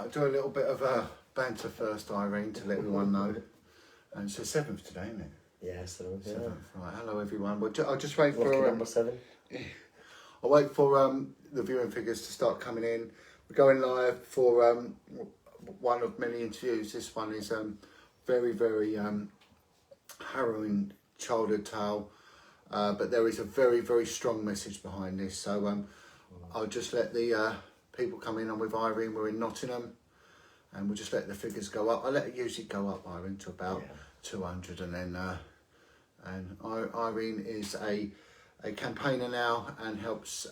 I'll do a little bit of banter first, Irene, to let everyone know. And it's the 7th today, isn't it? Yeah, 7th. 7th. Right, hello everyone. Well, I'll just wait Lucky for... number 7. I'll wait for the viewing figures to start coming in. We're going live for one of many interviews. This one is very, very harrowing childhood tale. But there is a very, very strong message behind this. So I'll just let the people come in. I'm with Irene. We're in Nottingham. And we'll just let the figures go up. I let it usually go up, Irene, to about 200. And then Irene is a campaigner now and helps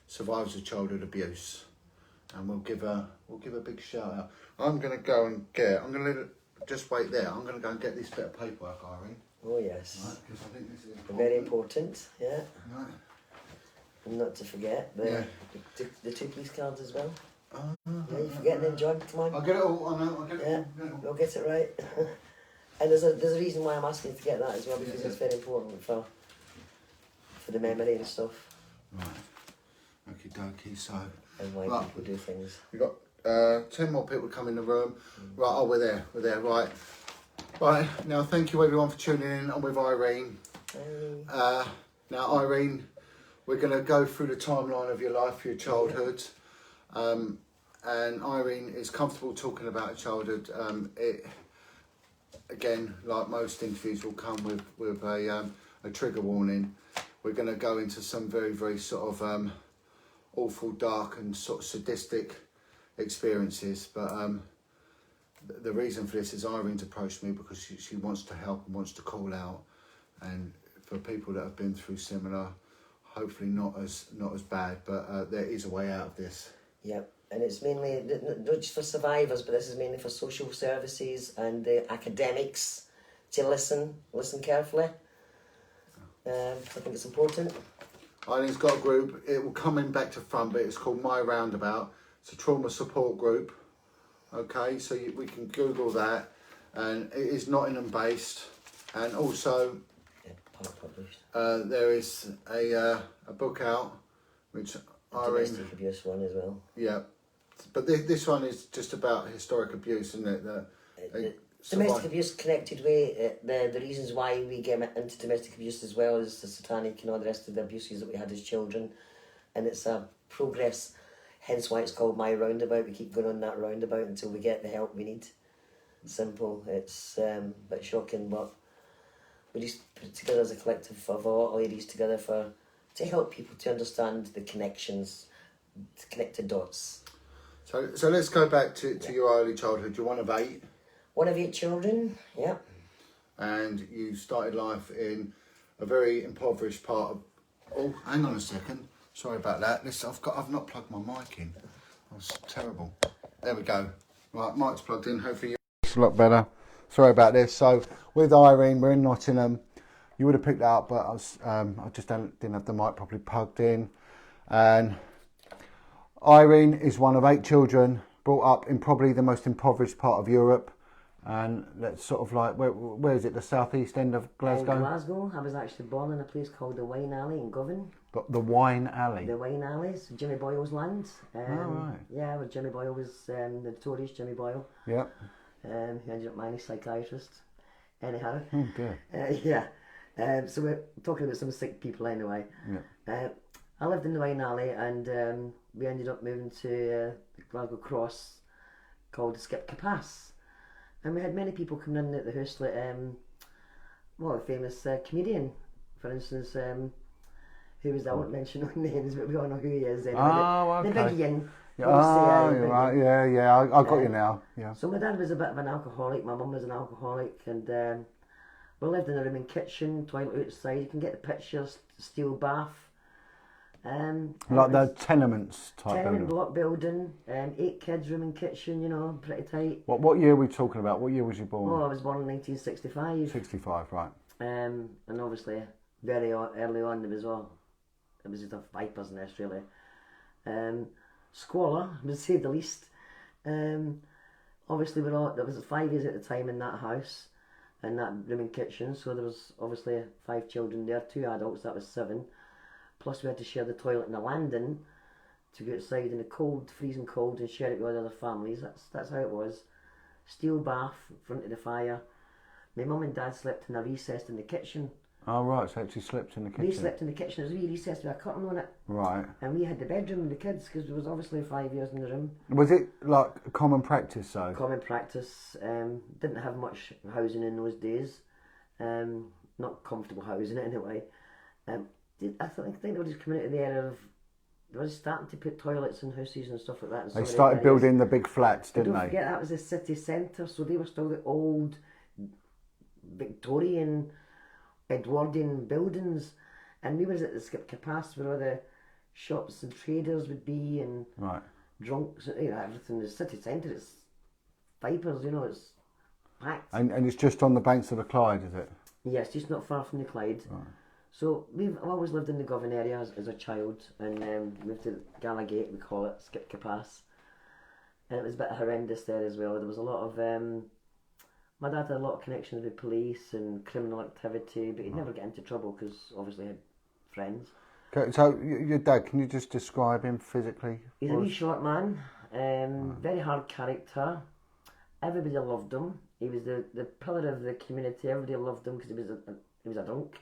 survivors of childhood abuse. And we'll give a big shout out. I'm going to go and just wait there. I'm going to go and get this bit of paperwork, Irene. Oh, yes. Right, because I think this is important. Very important, yeah. Right. And not to forget the 2 police cards as well. Yeah, you forgetting them, John? Come on. I'll get it all. I know. I'll get it all. We'll get it right. And there's a reason why I'm asking to get that as well, because it's very important for the memory and stuff. Right. Okie dokie. So. And why people do things. We've got 10 more people come in the room. Right. Oh, we're there. Right. Right. Now, thank you everyone for tuning in. I'm with Irene. Now, Irene, we're going to go through the timeline of your life, your childhood. And Irene is comfortable talking about her childhood. It, again, like most interviews, will come with a trigger warning. We're going to go into some very, very sort of awful, dark and sort of sadistic experiences. But the reason for this is Irene's approached me because she wants to help and wants to call out. And for people that have been through similar, hopefully not as bad, but there is a way out of this. Yep, and it's mainly not just for survivors, but this is mainly for social services and the academics to listen carefully. I think it's important. Irene's got a group. It will come in back to front, but it's called My Roundabout. It's a trauma support group. Okay, so we can Google that, and it is Nottingham based, and also there is a book out, which Irene... Domestic abuse one as well. Yeah, but this one is just about historic abuse, isn't it? Domestic abuse connected with the reasons why we get into domestic abuse as well as the satanic and all the rest of the abuses that we had as children. And it's a progress, hence why it's called My Roundabout. We keep going on that roundabout until we get the help we need. Simple. It's a bit shocking, but we just put it together as a collective of all ladies together to help people to understand the connections, to connect the dots. So let's go back to your early childhood. You're one of 8. One of 8 children, yeah. And you started life in a very impoverished part of... Oh, hang on a second. Sorry about that. Listen, I've not plugged my mic in. That was terrible. There we go. Right, mic's plugged in. Hopefully it's a lot better. Sorry about this. So with Irene, we're in Nottingham. You would have picked that up, but I just didn't have the mic properly plugged in. And Irene is one of 8 children brought up in probably the most impoverished part of Europe. And that's sort of like, where is it, the southeast end of Glasgow? In Glasgow. I was actually born in a place called the Wine Alley in Govan. The Wine Alley? The Wine Alley, it's Jimmy Boyle's land. Right. Yeah, where Jimmy Boyle was, the notorious Jimmy Boyle. Yeah. He ended up marrying a psychiatrist. Anyhow. Oh, dear. Yeah. So we're talking about some sick people anyway. Yeah. I lived in the Wine Alley and we ended up moving to the Glasgow Cross called the Skip Capass. And we had many people coming in at the house, like, a famous comedian, for instance, who was, I won't mention no names, but we all know who he is anyway. Oh, okay. The big Ian. Right, yeah, I got you now. Yeah. So my dad was a bit of an alcoholic, my mum was an alcoholic, and we lived in a room and kitchen, toilet outside. You can get the pictures, steel bath. Like the tenements type tenement building. block building, 8 kids, room and kitchen, you know, pretty tight. What year are we talking about? What year was you born? Oh, I was born in 1965. 65, right. And obviously, very early on, there was the vipers in Australia. Squalor, to say the least. Obviously, there was 5 years at the time in that house, in that room and kitchen, so there was obviously 5 children there, 2 adults, that was 7. Plus we had to share the toilet and the landing to go outside in the cold, freezing cold, and share it with other families. That's how it was. Steel bath in front of the fire. My mum and dad slept in a recess in the kitchen. Oh right, so actually slept in the kitchen. They slept in the kitchen. There was a wee recess with a curtain on it. Right. And we had the bedroom and the kids, because there was obviously 5 years in the room. Was it like a common practice though? Common practice. Didn't have much housing in those days. Not comfortable housing anyway. I think they were just coming out of the era of, they were starting to put toilets in houses and stuff like that. They started building the big flats, didn't Don't they? forget that was the city centre, so they were still the old Victorian Edwardian buildings, and we was at the Skip Capass where all the shops and traders would be, and right. drunks, everything. The city centre, it's vipers, it's packed. And it's just on the banks of the Clyde, is it? Yes, just not far from the Clyde. Right. So I've always lived in the Govan area as a child, and moved to Gallagate, we call it, Skip Capass. And it was a bit horrendous there as well. There was a lot of, my dad had a lot of connections with police and criminal activity, but he'd never get into trouble because obviously he had friends. Okay, so your dad, can you just describe him physically? He's a wee short man, very hard character. Everybody loved him. He was the pillar of the community. Everybody loved him because he was a drunk,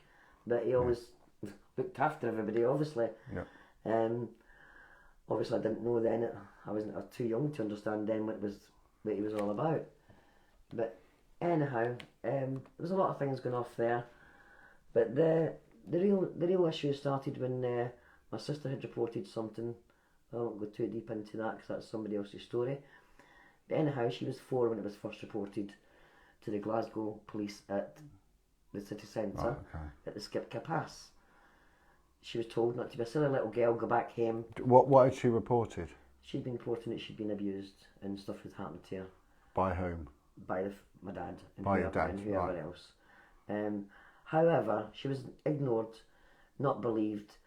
but he always looked after everybody, obviously. Yeah. Obviously I didn't know then, I was too young to understand then what he was all about. But anyhow, there was a lot of things going off there. But the real issue started when my sister had reported something. I won't go too deep into that because that's somebody else's story. But anyhow, she was 4 when it was first reported to the Glasgow police at the city centre, at the Skip Capass. She was told not to be a silly little girl, go back home. What had she reported? She'd been reporting that she'd been abused and stuff had happened to her. By whom? By my dad and By your dad, and whoever right. else. However, she was ignored, not believed,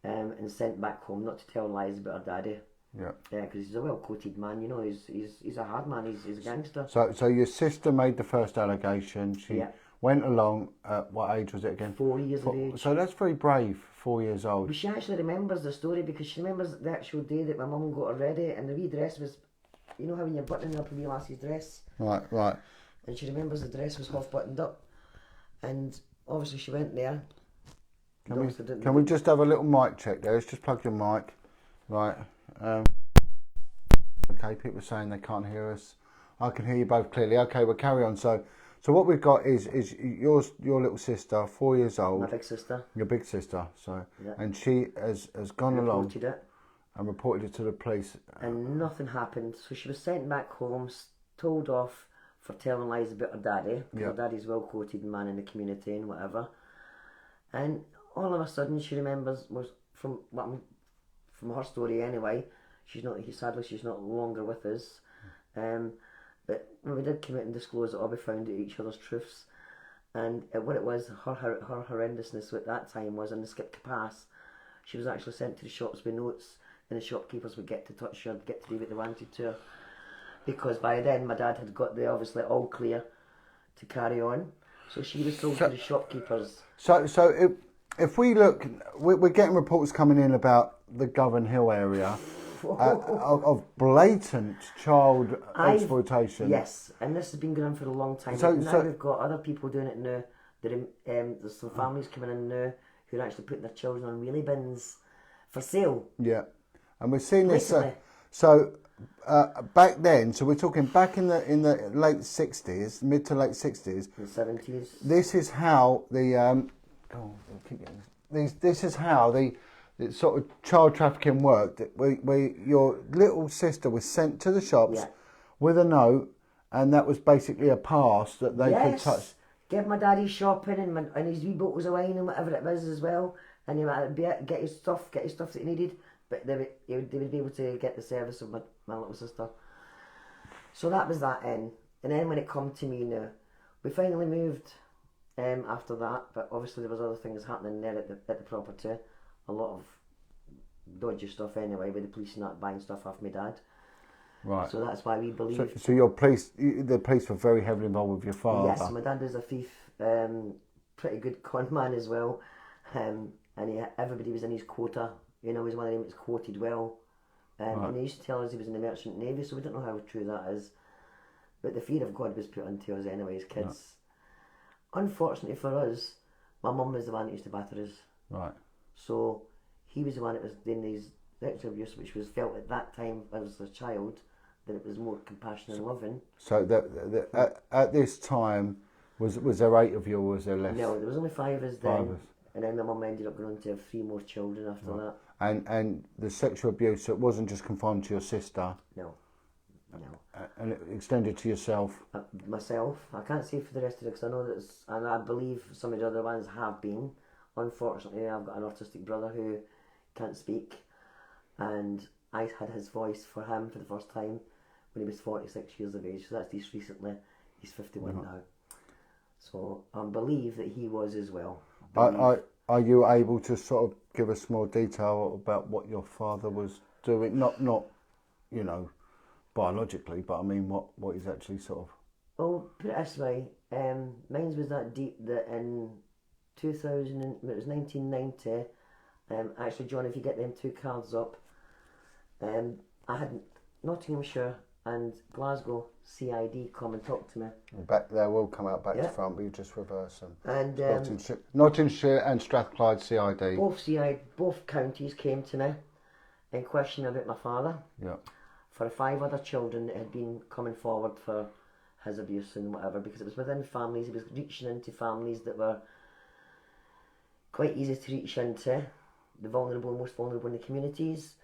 and sent back home not to tell lies about her daddy. Yeah. Yeah, because he's a well-coated man, he's a hard man, he's a gangster. So your sister made the first allegation. She went along, what age was it again? 4 years of age. So that's very brave, 4 years old. But she actually remembers the story because she remembers the actual day that my mum got her ready, and the wee dress was, you know how when you're buttoning up a wee lassie's dress? Right. And she remembers the dress was half buttoned up. And obviously she went there. Can we just have a little mic check there? Let's just plug your mic. Right. Okay, people are saying they can't hear us. I can hear you both clearly. Okay, we'll carry on. So what we've got is your little sister, 4 years old. My big sister. Your big sister. So yeah. And she has gone along it. And reported it to the police. And nothing happened. So she was sent back home, told off for telling lies about her daddy. Her daddy's well quoted man in the community and whatever. And all of a sudden she remembers, from her story anyway, sadly she's not longer with us. But when we did come out and disclose it all, we found out each other's truths. And what it was, her horrendousness at that time was in the Skip Capass, she was actually sent to the shops with notes, and the shopkeepers would get to touch her, get to do what they wanted to her. Because by then my dad had got the obviously all clear to carry on. So she was sold to the shopkeepers. So if we look, we're getting reports coming in about the Govan Hill area of blatant child exploitation. Yes, and this has been going on for a long time. So we've got other people doing it now. There's some families coming in now who are actually putting their children on wheelie bins for sale. Yeah, and we're seeing this. Basically. Back then, so we're talking back in the late 60s, mid to late 60s. The 70s. This is how this is how the sort of child trafficking worked. Where your little sister was sent to the shops with a note, and that was basically a pass that they could touch. Give my daddy shopping and his wee bottles of wine and whatever it was as well, and he might get his stuff that he needed. But they would be able to get the service of my little sister. So that was that end. And then when it come to me now, we finally moved after that, but obviously there was other things happening there at the property. A lot of dodgy stuff anyway, with the police not buying stuff off my dad. Right. So that's why we believe. So the police were very heavily involved with your father. Yes, my dad is a thief, pretty good con man as well, and everybody was in his quota. He's one of them that's quoted well, And they used to tell us he was in the Merchant Navy, so we don't know how true that is. But the fear of God was put into us anyway as kids. Unfortunately for us, my mum was the one that used to batter us. Right. So he was the one that was doing these sexual abuse, which was felt at that time as a child that it was more compassionate and loving. So at this time, was there 8 of you or was there less? No, there was only 5 of us then. 5 of us. And then my mum ended up going on to have 3 more children after that. And the sexual abuse, it wasn't just confined to your sister? No. And it extended to yourself? Myself. I can't say for the rest of it because I know that and I believe some of the other ones have been. Unfortunately, I've got an autistic brother who can't speak, and I had his voice for him for the first time when he was 46 years of age. So that's just recently. He's 51 now. So I believe that he was as well. Are you able to sort of give us more detail about what your father was doing? Not you know, biologically, but I mean what he's actually sort of... Oh, put it this way, mine was that deep that in 2000, it was 1990, actually John, if you get them 2 cards up, I had Nottinghamshire and Glasgow CID come and talk to me. Back there will come out back to front, but you just reverse them. And Nottinghamshire and Strathclyde CID. Both counties came to me and questioned about my father. Yeah. For 5 other children that had been coming forward for his abuse and whatever, because it was within families. He was reaching into families that were quite easy to reach into, the most vulnerable in the communities.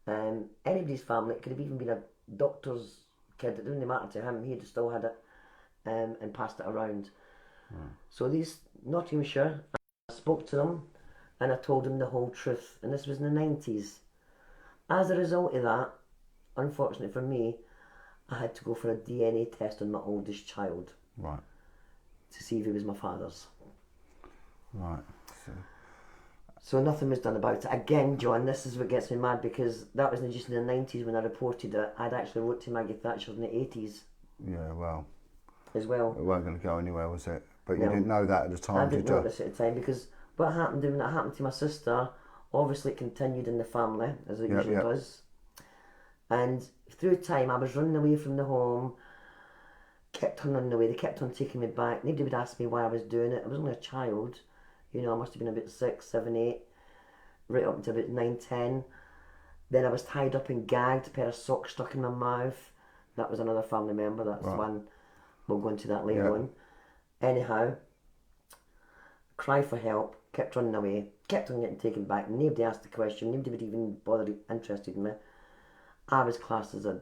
Anybody's family, it could have even been a doctor's kid, it didn't matter to him, he'd still had it and passed it around. So these Nottinghamshire, I spoke to them and I told them the whole truth, and this was in the 90s. As a result of that, unfortunately for me, I had to go for a DNA test on my oldest child. Right. To see if he was my father's. Right. So nothing was done about it. Again, John, this is what gets me mad, because that was just in the 90s when I reported it. I'd actually wrote to Maggie Thatcher in the 80s. Yeah, well. As well. It wasn't going to go anywhere, was it? But you didn't know that at the time, I didn't know this at the time, because what happened when that happened to my sister, obviously it continued in the family, as it usually does. And through time, I was running away from the home, kept on running away, they kept on taking me back. Nobody would ask me why I was doing it. I was only a child. You know, I must have been about 6, 7, 8, right up until about 9, 10. Then I was tied up and gagged, a pair of socks stuck in my mouth. That was another family member, that's one. We'll go into that later on. Anyhow, cry for help, kept running away, kept on getting taken back. Nobody asked the question, nobody would even bother interested in me. I was classed as a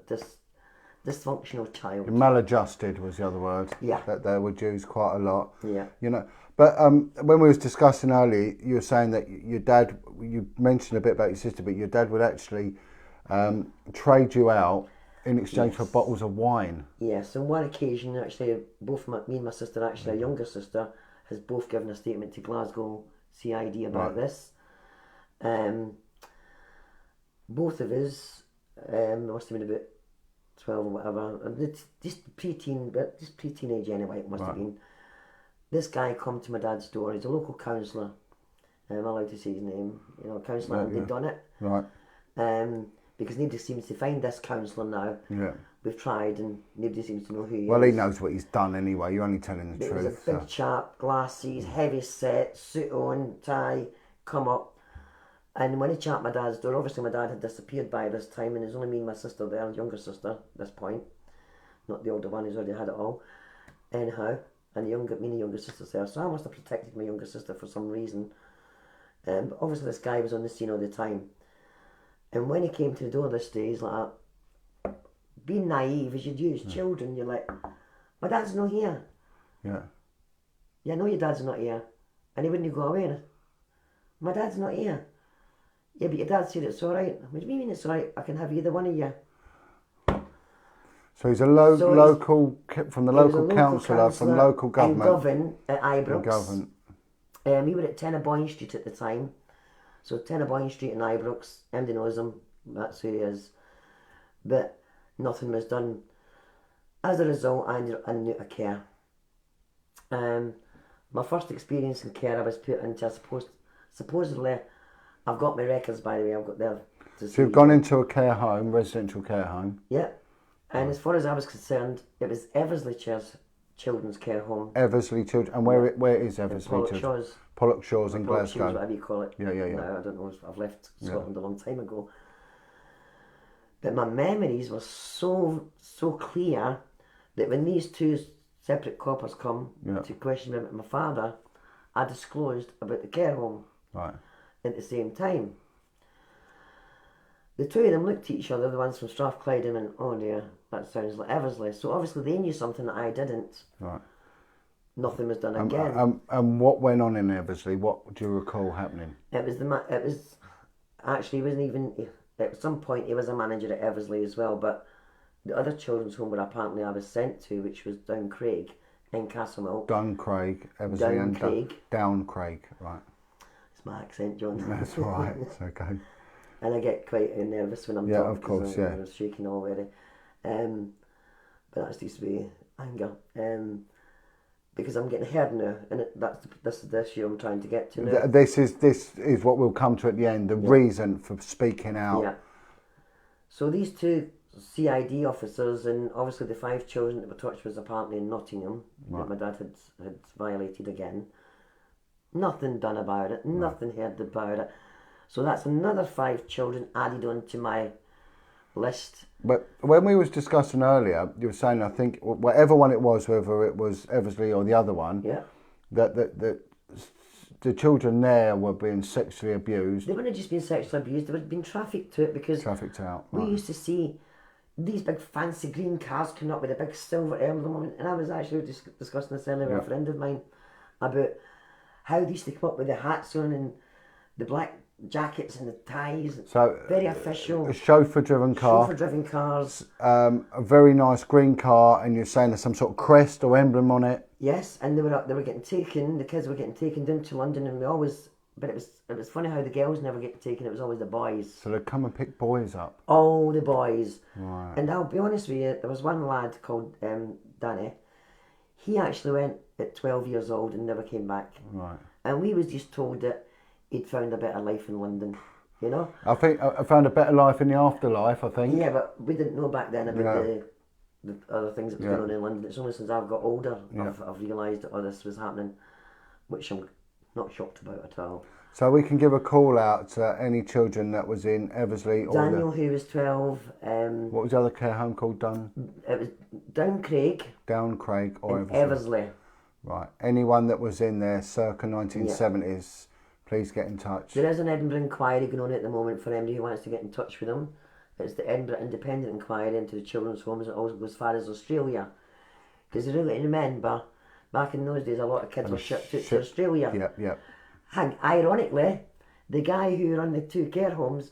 dysfunctional child. Maladjusted was the other word. Yeah. That they would use quite a lot. Yeah. You know, but when we was discussing earlier, you were saying that your dad, you mentioned a bit about your sister, but your dad would actually trade you out in exchange for bottles of wine. Yes, on one occasion, actually, both me and my sister, actually, a younger sister, has both given a statement to Glasgow CID about this. Both of us, must have been about 12 or whatever, just pre-teenage anyway, it must have been. This guy come to my dad's door, he's a local councillor, I'm allowed to say his name, you know, councillor, and they've done it. Right. Because nobody seems to find this councillor now. Yeah. We've tried and nobody seems to know who he is. Well, he knows what he's done anyway, you're only telling the truth. He was a big chap, glasses, heavy set, suit on, tie, come up. And when he chatted my dad's door, obviously my dad had disappeared by this time, and there's only me and my sister there, younger sister at this point. Not the older one, who's already had it all. Anyhow, and me and the younger sister's there, so I must have protected my younger sister for some reason. But obviously this guy was on the scene all the time. And when he came to the door this day, he's like, being naive as you'd use children, you're like, my dad's not here. Yeah. Yeah, I know your dad's not here. And he wouldn't go away. My dad's not here. Yeah, but your dad said it's alright. What do you mean it's alright? I can have either one of you. So he's a local from the local councillor from local government. In Govan at Ibrox. In Govan. We were at 10 of Boyne Street at the time. So 10 of Boyne Street in Ibrox. Everybody knows him. That's who he is. But nothing was done. As a result, I ended up in care. My first experience in care, I was put into, supposedly, I've got my records, by the way, I've got there. to see. So you've gone into a care home, residential care home. Yeah. And as far as I was concerned, it was Eversley Children's Care Home. Eversley Children. And where is Eversley Pollock Children? Shaws. Pollock Shaws in Pollock Shaws, Glasgow. whatever you call it. Yeah. No, I don't know. I've left Scotland a long time ago. But my memories were so clear that when these two separate coppers come to question me about my father, I disclosed about the care home. Right. At the same time. The two of them looked at each other, the ones from Strathclyde, and went, oh dear, that sounds like Eversley. So obviously they knew something that I didn't. Right. Nothing was done again. And what went on in Eversley? What do you recall happening? It was actually, he wasn't even, at some point he was a manager at Eversley as well, but the other children's home where apparently I was sent to, which was Down Craig in Castlemilk. Duncraig, Eversley Down and Craig. Down Craig, right. It's my accent, John. That's all right, it's okay. And I get quite nervous when I'm Yeah, talking. of course, I was shaking already. But that's used to be anger. Because I'm getting heard now, and that's the issue I'm trying to get to now. This is what we'll come to at the end, the reason for speaking out. Yeah. So these two CID officers, and obviously the 5 children that were touched was apparently in Nottingham, that my dad had violated again. Nothing done about it, nothing heard about it. So that's another 5 children added onto my list. But when we was discussing earlier, you were saying, I think, whatever one it was, whether it was Eversley or the other one, that the children there were being sexually abused. They weren't just being sexually abused, they were being trafficked to it because Trafficked out. We used to see these big fancy green cars coming up with a big silver emblem on it, and I was actually discussing this earlier with a friend of mine about how they used to come up with the hats on and the black jackets and the ties. So very official. A chauffeur-driven car. Chauffeur-driven cars. A very nice green car, and you're saying there's some sort of crest or emblem on it. Yes, and they were getting taken. The kids were getting taken down to London, and we always. But it was funny how the girls never get taken. It was always the boys. So they'd come and pick boys up. Oh, the boys. Right. And I'll be honest with you, there was one lad called Danny. He actually went at 12 years old and never came back. Right. And we was just told that he'd found a better life in London, you know? I think I found a better life in the afterlife, I think. Yeah, but we didn't know back then about the other things that was going on in London. It's only since I've got older I've realised that all this was happening, which I'm not shocked about at all. So we can give a call out to any children that was in Eversley. Daniel, who was 12. What was the other care home called? It was Down Craig. Down Craig or Eversley. Right. Anyone that was in there circa 1970s, please get in touch. There is an Edinburgh inquiry going on at the moment for anybody who wants to get in touch with them. It's the Edinburgh Independent Inquiry into the children's homes. It also goes as far as Australia. Because you really remember, back in those days, a lot of kids were shipped out to Australia. Yeah. And ironically, the guy who ran the 2 care homes,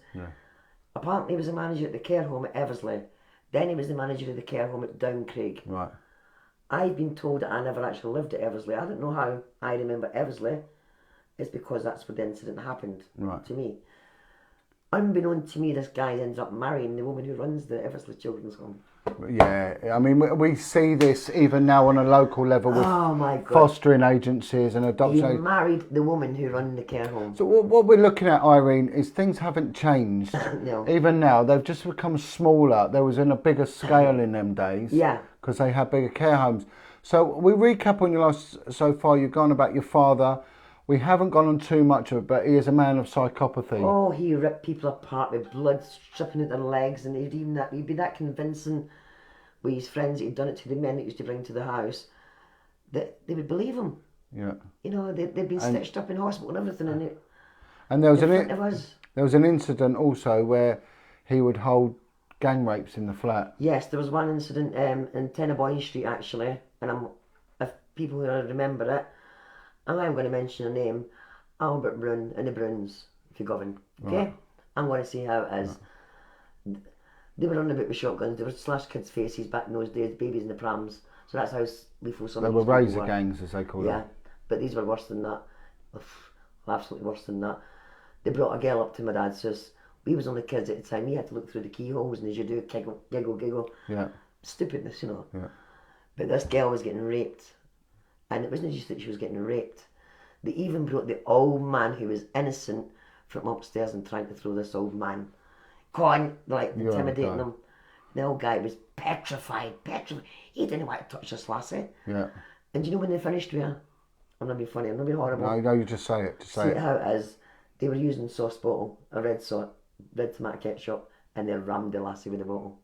apparently was a manager at the care home at Eversley. Then he was the manager of the care home at Down Craig. Right. I've been told that I never actually lived at Eversley. I don't know how I remember Eversley. It's because that's where the incident happened to me. Unbeknown to me, this guy ends up marrying the woman who runs the Eversley Children's Home. Yeah, I mean, we see this even now on a local level with fostering agencies and adoption. He married the woman who ran the care home. So what we're looking at, Irene, is things haven't changed. No. Even now, they've just become smaller. There was in a bigger scale in them days. Yeah. Because they had bigger care homes. So we recap on your life so far. You've gone about your father. We haven't gone on too much of it, but he is a man of psychopathy. Oh, he ripped people apart with blood stripping out their legs, and he'd be that convincing with his friends that he'd done it to the men that he used to bring to the house, that they would believe him. Yeah. You know, they'd been stitched up in hospital and everything, and there was an incident also where he would hold gang rapes in the flat. Yes, there was one incident in Tennaboyne Street actually, and if people who remember it, and I'm going to mention a name, Albert Brun and the Bruns, if you're governed. Okay? Right. I'm going to see how it is. Right. They were running about with shotguns, they were slash kids' faces back in those days, babies in the prams. So that's how lethal some of these people were. They were razor gangs, as they call them. Yeah, but these were worse than that. Absolutely worse than that. They brought a girl up to my dad's house. We was only kids at the time, he had to look through the keyholes, and as you do, giggle. Yeah. Stupidness, you know. Yeah. But this girl was getting raped. And it wasn't just that she was getting raped. They even brought the old man who was innocent from upstairs and trying to throw this old man. go on, like You're intimidating okay. them. The old guy was petrified. He didn't want to touch this lassie. Yeah. And do you know when they finished with her? I'm not being funny, I'm not being horrible. No, you just say it. Just say See it. how it is. They were using sauce bottle, a red tomato ketchup, and they rammed the lassie with the bottle.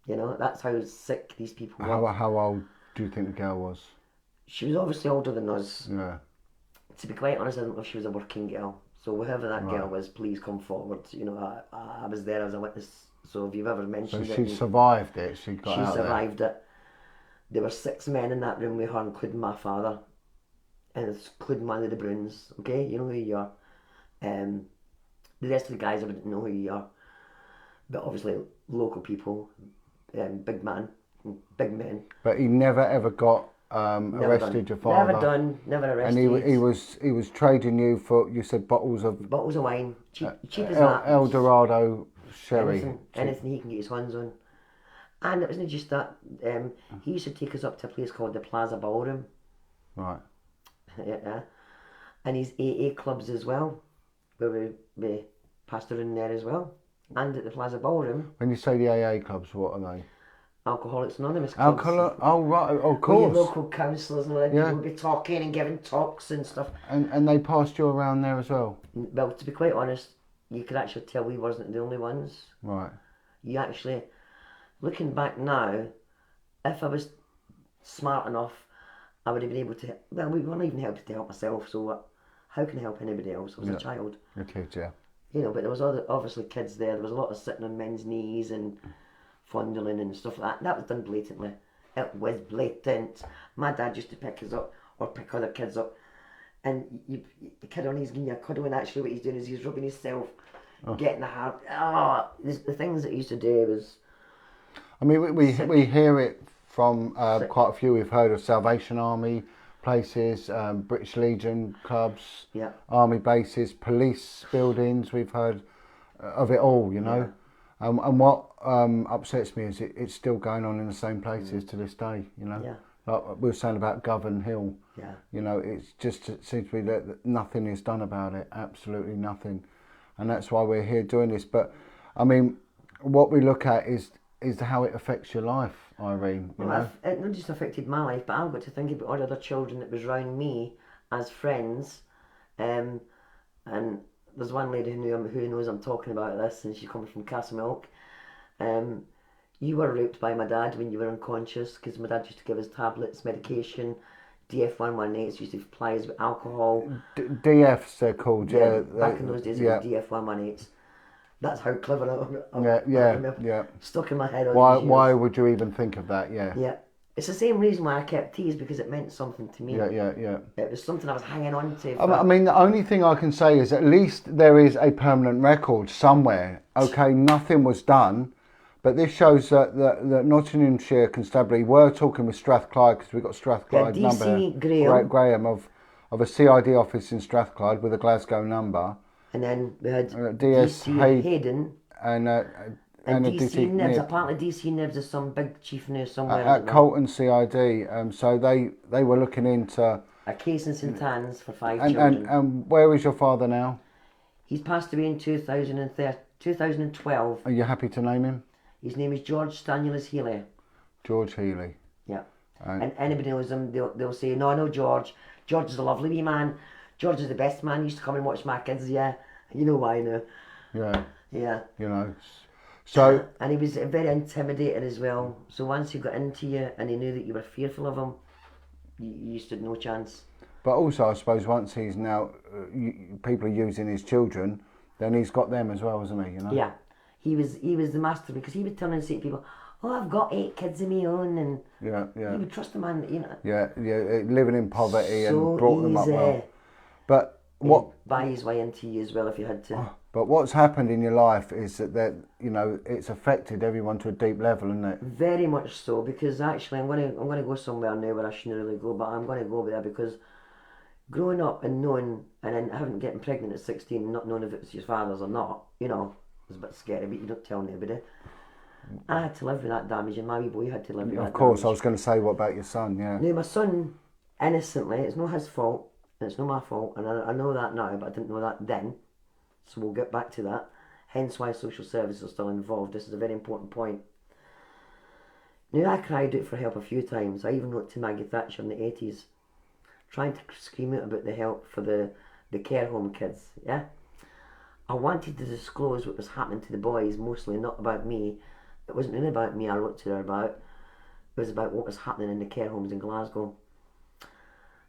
You know, that's how sick these people were. How old do you think the girl was? She was obviously older than us. Yeah. To be quite honest, I don't know if she was a working girl. So whoever that Right. girl was, please come forward. You know, I was there as a witness. So if you've ever So mentioned she it, survived it. She got she out survived it. There were 6 men in that room with her, including my father, and including one of the Bruins. Okay, you know who you are. The rest of the guys, I wouldn't know who you are, but obviously local people, big men. there. But he never ever got arrested. Your father. Never arrested. And he was trading you for, you said, bottles of wine, cheap as that. El Dorado sherry. Anything he can get his hands on. And it wasn't just that. He used to take us up to a place called the Plaza Ballroom. Right. Yeah. And his AA clubs as well, where we pastor in there as well. And at the Plaza Ballroom, When you say the AA clubs, what are they? Alcoholics Anonymous clubs. Alcohol. Oh right. Of Where your course. local counsellors and all that Yeah. people would be talking and giving talks and stuff. And they passed you around there as well. Well, to be quite honest, you could actually tell we wasn't the only ones. Right. You actually, looking back now, if I was smart enough, I would have been able to. Well, we weren't even able to help myself. So how can I help anybody else? I was a child. The kids, yeah. You know, but there was obviously kids there. There was a lot of sitting on men's knees and fondling and stuff like that. That was done blatantly. It was blatant. My dad used to pick us up or pick other kids up, and the kid on his giving you a cuddle, and actually what he's doing is he's rubbing himself, getting the heart. The things that he used to do was. I mean, we hear it from quite a few. We've heard of Salvation Army places, British Legion clubs, Yeah. army bases, police buildings. We've heard of it all, you know. And what upsets me is it's still going on in the same places to this day, you know. Yeah. Like we were saying about Govan Hill. Yeah. You know, it seems to be that nothing is done about it. Absolutely nothing. And that's why we're here doing this. But I mean, what we look at is how it affects your life, Irene. You know? It not just affected my life, but I've got to think about all the other children that was around me as friends. And there's one lady who knows I'm talking about this, and she's coming from Castlemilk. You were raped by my dad when you were unconscious, because my dad used to give us tablets, medication, DF118s, used to supply us with alcohol. DFs they're called, yeah. Back in those days, it was DF118s. That's how clever I remember. Yeah. Stuck in my head all these years. Why would you even think of that? Yeah. Yeah. It's the same reason why I kept teas, because it meant something to me. Yeah. It was something I was hanging on to. I mean, the only thing I can say is at least there is a permanent record somewhere. Okay, nothing was done, but this shows that Nottinghamshire Constabulary were talking with Strathclyde, because we've got Strathclyde number here. Graham of a CID office in Strathclyde with a Glasgow number. And then we had DS Hayden and DC Nibs. Apparently DC Nibs is some big chief nurse somewhere. At Colton CID. So they were looking into a case in St Anne's for 5 children. And where is your father now? He's passed away in 2012. Are you happy to name him? His name is George Stanulus Healy. George Healy. Yeah. And anybody knows him, they'll say, no, I know George. George is a lovely wee man. George is the best man. He used to come and watch my kids, yeah. You know why now. Yeah. Yeah. You know. So. And he was very intimidating as well. So once he got into you and he knew that you were fearful of him, you stood no chance. But also, I suppose, once he's now, people are using his children, then he's got them as well, isn't he? You know. Yeah. He was the master, because he would turn and say to people, oh, I've got 8 kids of my own, and yeah. you would trust the man, you know. Yeah, living in poverty so and brought them up well. But what buy his way into you as well if you had to. But what's happened in your life is that you know, it's affected everyone to a deep level, isn't it? Very much so, because actually I'm gonna go somewhere now where I shouldn't really go, but I'm gonna go there because growing up and knowing, and then having getting pregnant at 16 and not knowing if it's your father's or not, you know, it's a bit scary, but you don't tell anybody. I had to live with that damage, and my wee boy had to live with that damage. Of course, I was going to say, what about your son? Yeah. Now, my son, innocently, it's not his fault, and it's not my fault, and I know that now, but I didn't know that then, so we'll get back to that. hence why social services are still involved. This is a very important point. Now, I cried out for help a few times. I even wrote to Maggie Thatcher in the 80s, trying to scream out about the help for the care home kids, yeah? I wanted to disclose what was happening to the boys, mostly not about me. It wasn't really about me I wrote to her about. It was about what was happening in the care homes in Glasgow.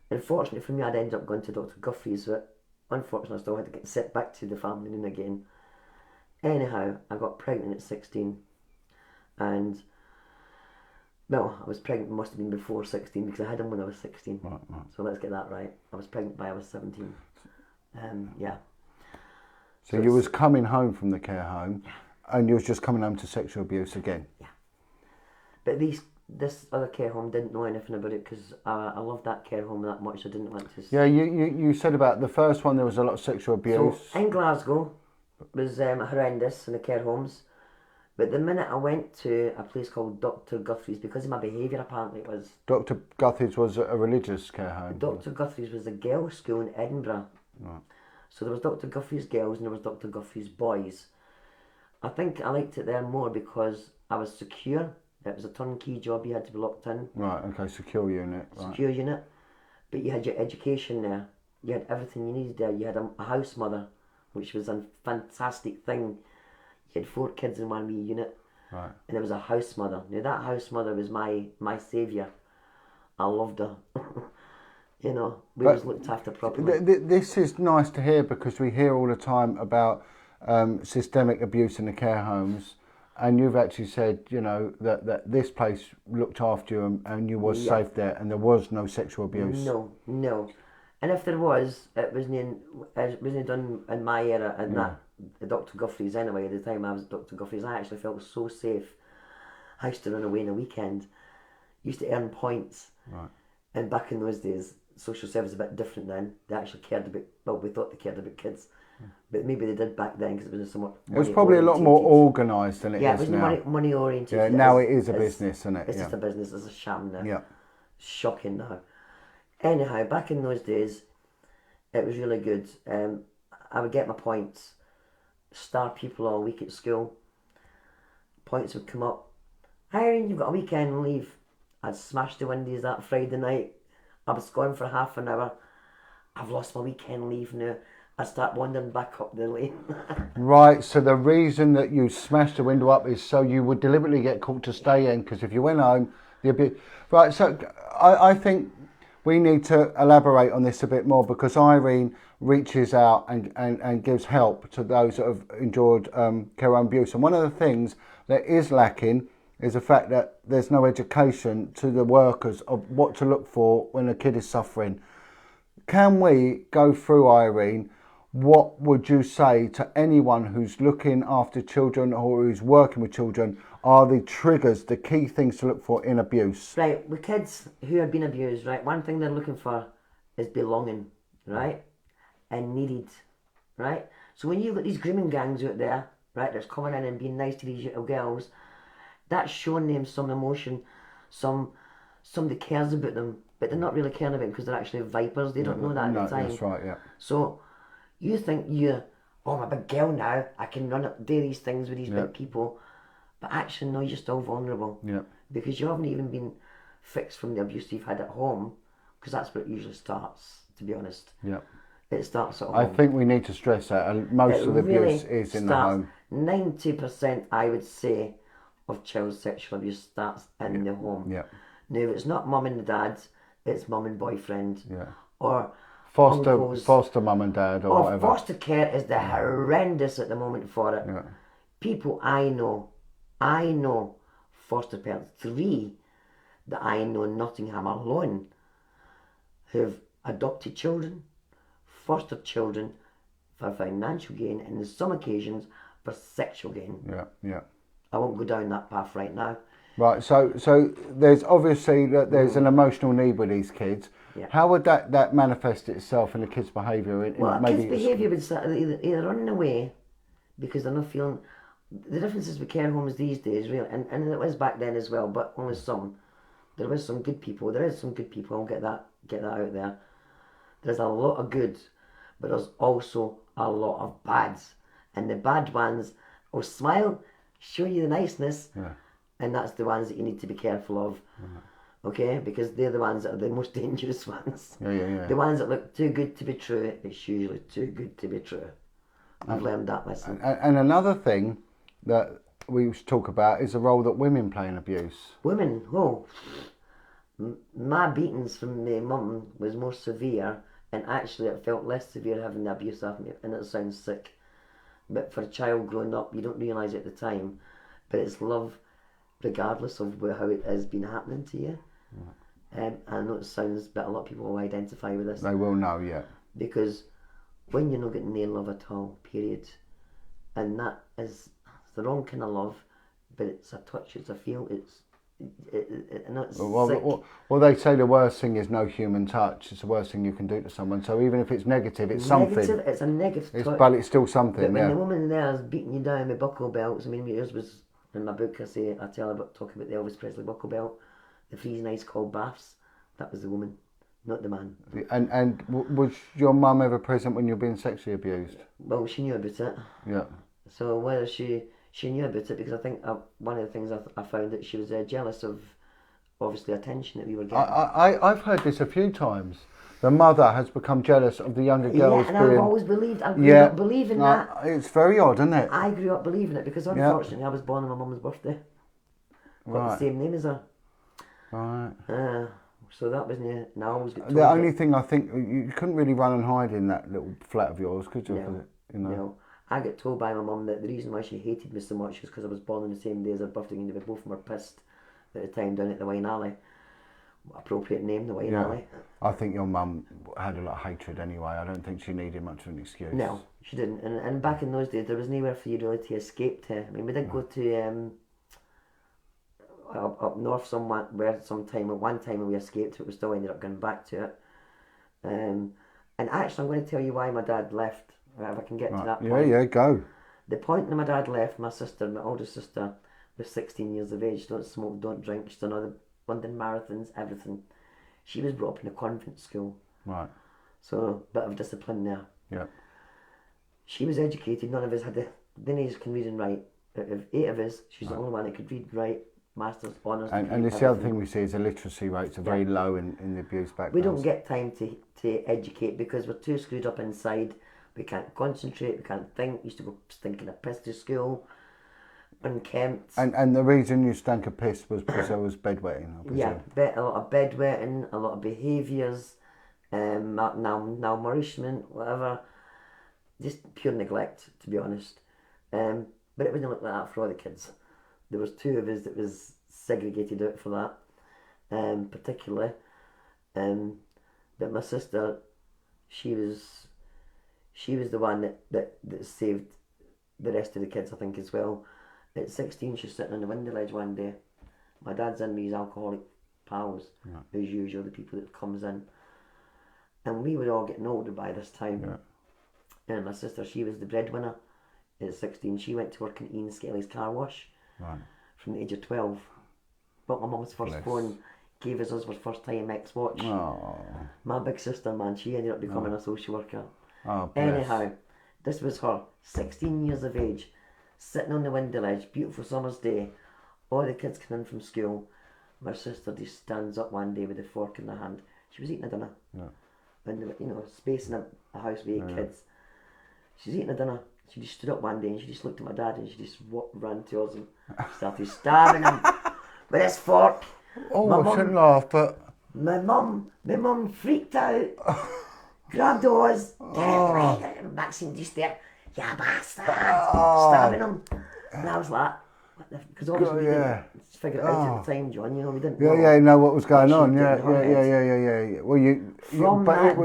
Unfortunately for me, I'd ended up going to Dr. Guthries, but unfortunately I still had to get sent back to the family and again. Anyhow, I got pregnant at 16, and well, I was pregnant, must have been before 16 because I had him when I was 16. Right. So let's get that right. I was pregnant by I was 17. Yeah. So you was coming home from the care home, and you was just coming home to sexual abuse again. Yeah. But this other care home didn't know anything about it because I loved that care home that much. I didn't want to. Yeah, you said about the first one there was a lot of sexual abuse. So in Glasgow was horrendous in the care homes. But the minute I went to a place called Dr. Guthrie's, because of my behaviour apparently it was... Dr. Guthrie's was a religious care home. Dr. Guthrie's was a girls' school in Edinburgh. Right. So there was Dr. Guthrie's girls and there was Dr. Guthrie's boys. I think I liked it there more because I was secure. It was a turnkey job, you had to be locked in. Right, okay, secure unit. Right. Secure unit. But you had your education there. You had everything you needed there. You had a house mother, which was a fantastic thing. You had 4 kids in one wee unit. Right. And there was a house mother. Now that house mother was my saviour. I loved her. You know, we was looked after properly. This is nice to hear because we hear all the time about systemic abuse in the care homes, and you've actually said, you know, that this place looked after you and you was safe there and there was no sexual abuse. No. And if there was, it wasn't done in my era and that Dr. Guthries anyway. At the time I was at Dr. Guthries, I actually felt so safe. I used to run away on a weekend, used to earn points. Right. And back in those days, social service was a bit different then. They actually cared about, well, we thought they cared about kids. But maybe they did back then because it was somewhat... It was probably a lot more organised than it is now. Yeah, it was money oriented. Yeah, now it is a business, isn't it? It's just a business, it's a sham now. Yeah. Shocking now. Anyhow, back in those days, it was really good. I would get my points, star people all week at school. Points would come up. Irene, you've got a weekend leave. I'd smash the windies that Friday night. I was gone for half an hour. I've lost my weekend leave now. I start wandering back up the lane. Right, so the reason that you smashed the window up is so you would deliberately get caught to stay in, because if you went home, the abuse... Right, so I think we need to elaborate on this a bit more, because Irene reaches out and gives help to those that have endured care home abuse. And one of the things that is lacking is the fact that there's no education to the workers of what to look for when a kid is suffering. Can we go through, Irene, what would you say to anyone who's looking after children or who's working with children are the triggers, the key things to look for in abuse? Right, with kids who have been abused, right, one thing they're looking for is belonging, right, and needed, right? So when you've got these grooming gangs out there, right, that's coming in and being nice to these little girls, that's showing them some emotion, somebody cares about them, but they're not really caring about them because they're actually vipers. They don't know that at the time. That's right, yeah. So you think I'm a big girl now, I can do these things with these big people, but actually no, you're still vulnerable. Yeah. Because you haven't even been fixed from the abuse you've had at home, because that's where it usually starts, to be honest. Yeah. It starts at home. I think we need to stress that, and most of the abuse is in the home. 90%, I would say, of child sexual abuse starts in the home. Yeah. Now, it's not mum and dad, it's mum and boyfriend. Yeah. Or foster mum and dad or whatever. Foster care is the horrendous at the moment for it. Yeah. People I know foster parents, 3 that I know in Nottingham alone, who've adopted children, fostered children for financial gain, and in some occasions for sexual gain. Yeah, yeah. I won't go down that path right now. Right, so there's obviously that there's an emotional need with these kids. Yeah. How would that manifest itself in a kid's behaviour? Kids' behaviour would start either running away because they're not feeling... The differences with care homes these days, really, and it was back then as well, but only some. There is some good people, I'll get that out there. There's a lot of good, but there's also a lot of bads. And the bad ones will smile, show you the niceness, and that's the ones that you need to be careful of. Okay, because they're the ones that are the most dangerous ones. The ones that look too good to be true, it's usually too good to be true. I've learned that lesson. And another thing that we talk about is the role that women play in abuse. Women, my beatings from my mum was more severe, and actually it felt less severe having the abuse of me, and it sounds sick. But for a child growing up, you don't realise it at the time, but it's love regardless of how it has been happening to you. I know it sounds, but a lot of people will identify with this. They will know, yeah. Because when you're not getting no love at all, period, and that is the wrong kind of love, but it's a touch, it's a feel, it's sick. Well, they say the worst thing is no human touch. It's the worst thing you can do to someone. So even if it's negative, it's something. It's a negative touch. But it's still something, But when the woman there is beating you down with buckle belts, I mean, yours was, in my book, I talk about the Elvis Presley buckle belt, the freezing ice cold baths. That was the woman, not the man. And was your mum ever present when you were being sexually abused? Well, she knew about it. Yeah. So whether she knew about it, because I think one of the things I found that she was jealous of, obviously, attention that we were getting. I've heard this a few times. The mother has become jealous of the younger girls. Yeah, and I've always believed. I grew up believing that. It's very odd, isn't it? I grew up believing it because unfortunately I was born on my mum's birthday. Got the same name as her. Right. So that was new. And I always got told the only thing I think, you couldn't really run and hide in that little flat of yours, could you? No. You know? No. I got told by my mum that the reason why she hated me so much was because I was born on the same day as her birthday, and they both of them were pissed at the time down at the Wine Alley. Appropriate name, the Wine Alley. I think your mum had a lot of hatred anyway. I don't think she needed much of an excuse. No, she didn't. And back in those days, there was nowhere for you really to escape to. I mean, we did go to up north somewhere, at one time when we escaped it, we still ended up going back to it. And actually, I'm going to tell you why my dad left. If I can get to that point. Yeah, go. The point that my dad left, my older sister, was 16 years of age. Don't smoke, don't drink. She's done all the London marathons, everything. She was brought up in a convent school. Right. So, a bit of discipline there. Yeah. She was educated. None of us none of us can read and write. Out of 8 of us, she's the only one that could read, write, masters, honours. And it's the other thing we see is the literacy rates are very low in the abuse background. We don't get time to educate because we're too screwed up inside. We can't concentrate, we can't think. We used to go stinking a piss to school, unkempt. And the reason you stank a piss was because there was bedwetting, I presume. Yeah, a lot of bedwetting, a lot of behaviours, malnourishment, whatever. Just pure neglect, to be honest. But it wouldn't look like that for all the kids. There was 2 of us that was segregated out for that, particularly. But my sister, she was the one that saved the rest of the kids, I think, as well. At 16, she's sitting on the window ledge one day. My dad's in with his alcoholic pals, as usual, the people that comes in. And we were all getting older by this time. Yeah. And my sister, she was the breadwinner. At 16, she went to work in Ian Skelly's car wash from the age of 12. Bought my mum's first phone, gave us our first Timex watch. Oh. My big sister, man, she ended up becoming a social worker. Oh, anyhow, this was her, 16 years of age, sitting on the window ledge, beautiful summer's day, all the kids come in from school. My sister just stands up one day with a fork in her hand. She was eating a dinner. And space in a house with 8 kids. She's eating a dinner. She just stood up one day and she just looked at my dad and she just ran towards him. Started stabbing him with this fork. Oh, I shouldn't laugh, but... My mum freaked out. Grabbed ours, Maxine just there, you bastard, stabbing him. And I was like, because obviously we didn't figure it out at the time, John, we didn't know. Yeah, know what was going on, yeah. Well,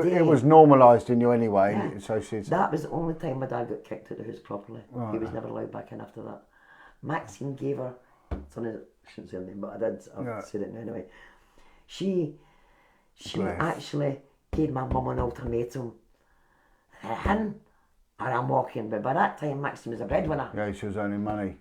it was normalised in you anyway, so she's... That was the only time my dad got kicked out of the house properly. Right. He was never allowed back in after that. Maxine gave her, I shouldn't say her name, but I did, I'll say it now anyway. She actually gave my mum an ultimatum. Him or I'm walking. But by that time, Maxine was a breadwinner. Yeah, she was earning money.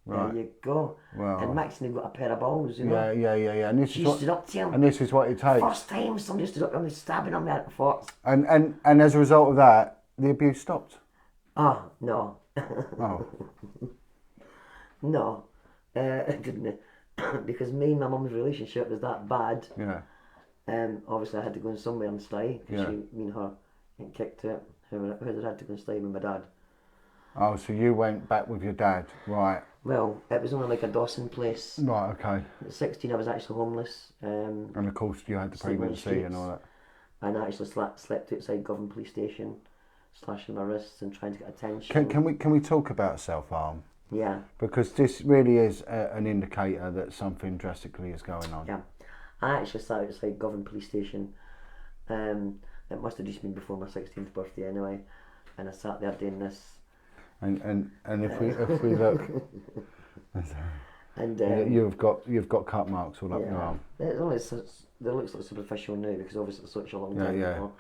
Right. There you go. Well, and Maxine had got a pair of balls, Yeah. And this stood up to him. And this is what it takes. First time somebody stood up to him, stabbing him out the forks. And as a result of that, the abuse stopped. Oh, no. Oh. No, it didn't. Because me and my mum's relationship was that bad. Yeah. Obviously I had to go in somewhere and stay. Yeah. Me and her kicked it. Whoever had to go and stay with my dad. Oh, so you went back with your dad, right? Well, it was only like a Dawson place. Right, okay. At 16 I was actually homeless. And of course you had the sleeping on the pregnancy and all that. And I actually slept outside Govan Police Station, slashing my wrists and trying to get attention. Can we talk about self-harm? Yeah. Because this really is an indicator that something drastically is going on. Yeah. I actually sat outside Govan Police Station. It must have just been before my 16th birthday anyway. And I sat there doing this. And if we look, and you've got cut marks all up your arm. It looks like superficial now because obviously it's such a long time ago.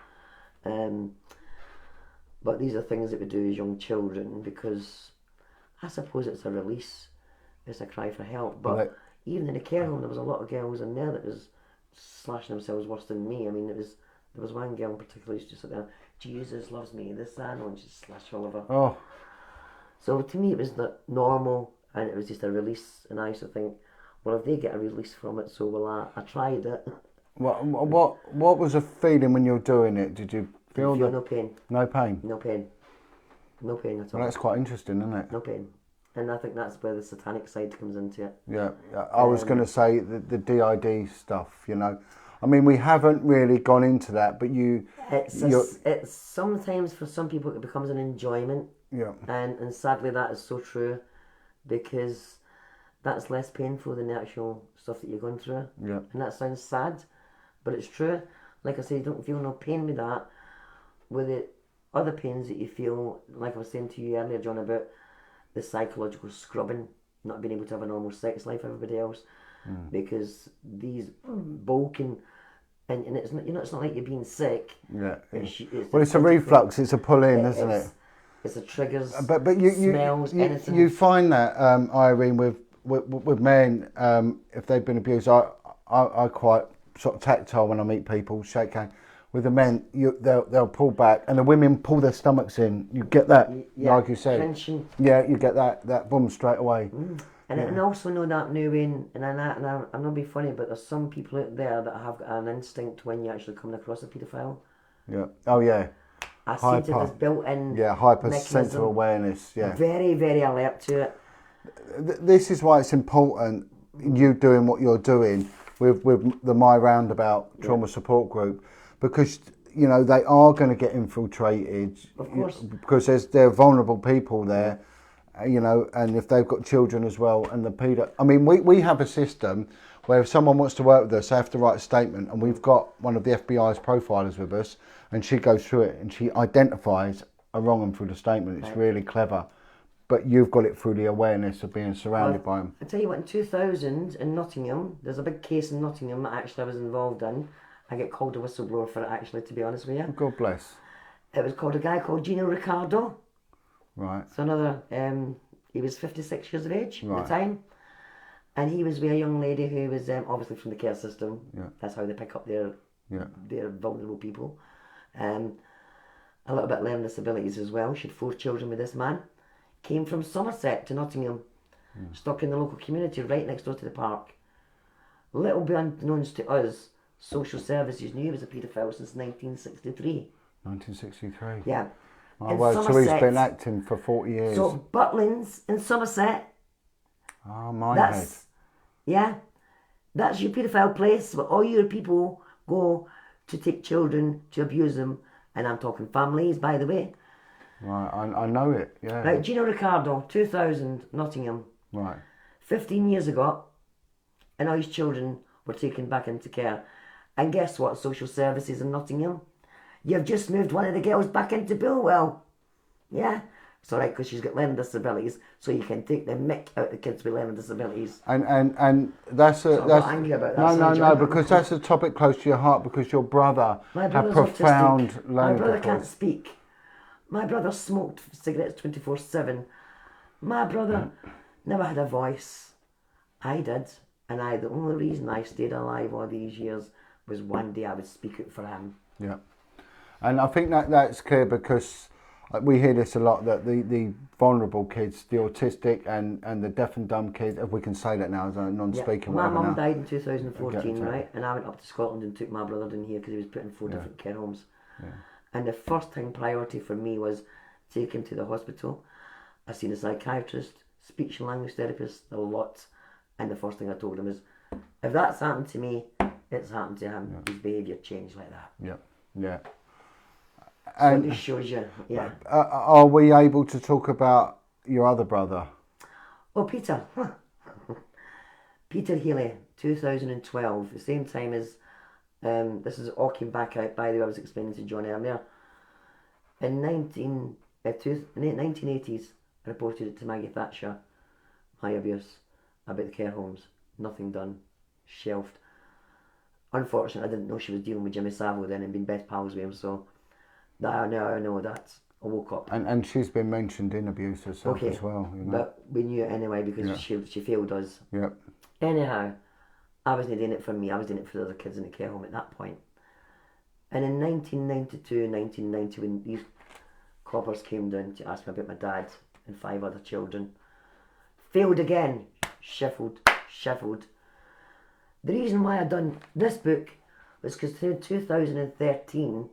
But these are things that we do as young children because I suppose it's a release, it's a cry for help. But even in the care home, there was a lot of girls in there that was slashing themselves worse than me. I mean, there was one girl in particular who used to sit there, Jesus loves me, this and and she slashed all over. Oh. So to me, it was normal, and it was just a release. And I used to think, well, if they get a release from it, so will I. I tried it. What was the feeling when you were doing it? Did you feel no pain? No pain. No pain. No pain at all. Well, that's quite interesting, isn't it? No pain. And I think that's where the satanic side comes into it. Yeah, I was going to say the DID stuff. You know, I mean, we haven't really gone into that, but it's sometimes for some people it becomes an enjoyment. Yeah. And sadly that is so true, because that's less painful than the actual stuff that you're going through. Yeah. And that sounds sad, but it's true. Like I say, you don't feel no pain with that. With the other pains that you feel, like I was saying to you earlier, John, about the psychological scrubbing, not being able to have a normal sex life, everybody else, because these bulking, and it's not, it's not like you're being sick. Yeah. It's a reflux. It's a pull in, isn't it? It's the triggers, but smells, anything. You find that, Irene, with men, if they've been abused, I quite sort of tactile when I meet people, shake hands. With the men, they'll pull back, and the women pull their stomachs in. You get that, like you said. Tension. Yeah, you get that boom straight away. And I also know that now, and I'm not being funny, but there's some people out there that have got an instinct when you're actually coming across a paedophile. Yeah. Oh yeah. I seem to have this built-in hypersensitive awareness. Yeah. Very, very alert to it. This is why it's important, you doing what you're doing with the My Roundabout Trauma Support Group, because you know they are going to get infiltrated. Of course. Because there are vulnerable people there, you know, and if they've got children as well, and the pedo. I mean, we have a system where if someone wants to work with us, they have to write a statement, and we've got one of the FBI's profilers with us, and she goes through it and she identifies a wrong one through the statement. It's really clever. But you've got it through the awareness of being surrounded by them. I tell you what, in 2000 in Nottingham, there's a big case in Nottingham that actually I was involved in. I get called a whistleblower for it, actually, to be honest with you. God bless. It was called a guy called Gina Ricardo. Right. So another, he was 56 years of age at the Right. time. And he was with a young lady who was obviously from the care system. Yeah. That's how they pick up their vulnerable people. A little bit learning disabilities as well. She had 4 children with this man. Came from Somerset to Nottingham, stuck in the local community right next door to the park. Little bit unbeknownst to us, social services knew he was a paedophile since 1963. 1963. Yeah. Oh, well, so he's been acting for 40 years. So Butlins in Somerset. Oh, my head. Yeah. That's your paedophile place where all your people go to take children, to abuse them. And I'm talking families, by the way. Right, I know it, yeah. Right, Gina Ricardo, 2000, Nottingham. Right. 15 years ago, and all his children were taken back into care. And guess what, social services in Nottingham? You've just moved one of the girls back into Bulwell. Yeah? It's alright because she's got learning disabilities, so you can take the mick out the kids with learning disabilities. And that's a... So I'm not angry about that. No, because that's a topic close to your heart, because your brother had profound autistic. learning My brother difficulties. can't speak. My brother smoked cigarettes 24/7. My brother never had a voice. I did. And the only reason I stayed alive all these years was one day I would speak out for him. Yeah. And I think that's clear, because we hear this a lot, that the vulnerable kids, the autistic and the deaf and dumb kids, if we can say that now as a non-speaker. My mum now. died in 2014, Okay, right? And I went up to Scotland and took my brother down here because he was put in 4 different care homes. Yeah. And the first thing priority for me was take him to the hospital. I seen a psychiatrist, speech and language therapist, a lot. And the first thing I told him is, if that's happened to me, it's happened to him. His behaviour changed like that. Yeah, yeah. And so it just shows you, yeah. Are we able to talk about your other brother? Oh, Peter. Peter Healy, 2012, the same time as, this is all came back out, by the way, I was explaining to John earlier. In 1980s, I reported it to Maggie Thatcher, my abuse, about the care homes. Nothing done. Shelved. Unfortunately, I didn't know she was dealing with Jimmy Savile then and been best pals with him, so now I know that. I woke up. And she's been mentioned in abuse herself as well. You know? But we knew it anyway because she failed us. Yep. Anyhow, I wasn't doing it for me, I was doing it for the other kids in the care home at that point. And in 1992 and 1990, when these coppers came down to ask me about my dad and 5 other children, failed again, shuffled. The reason why I done this book was because through 2013,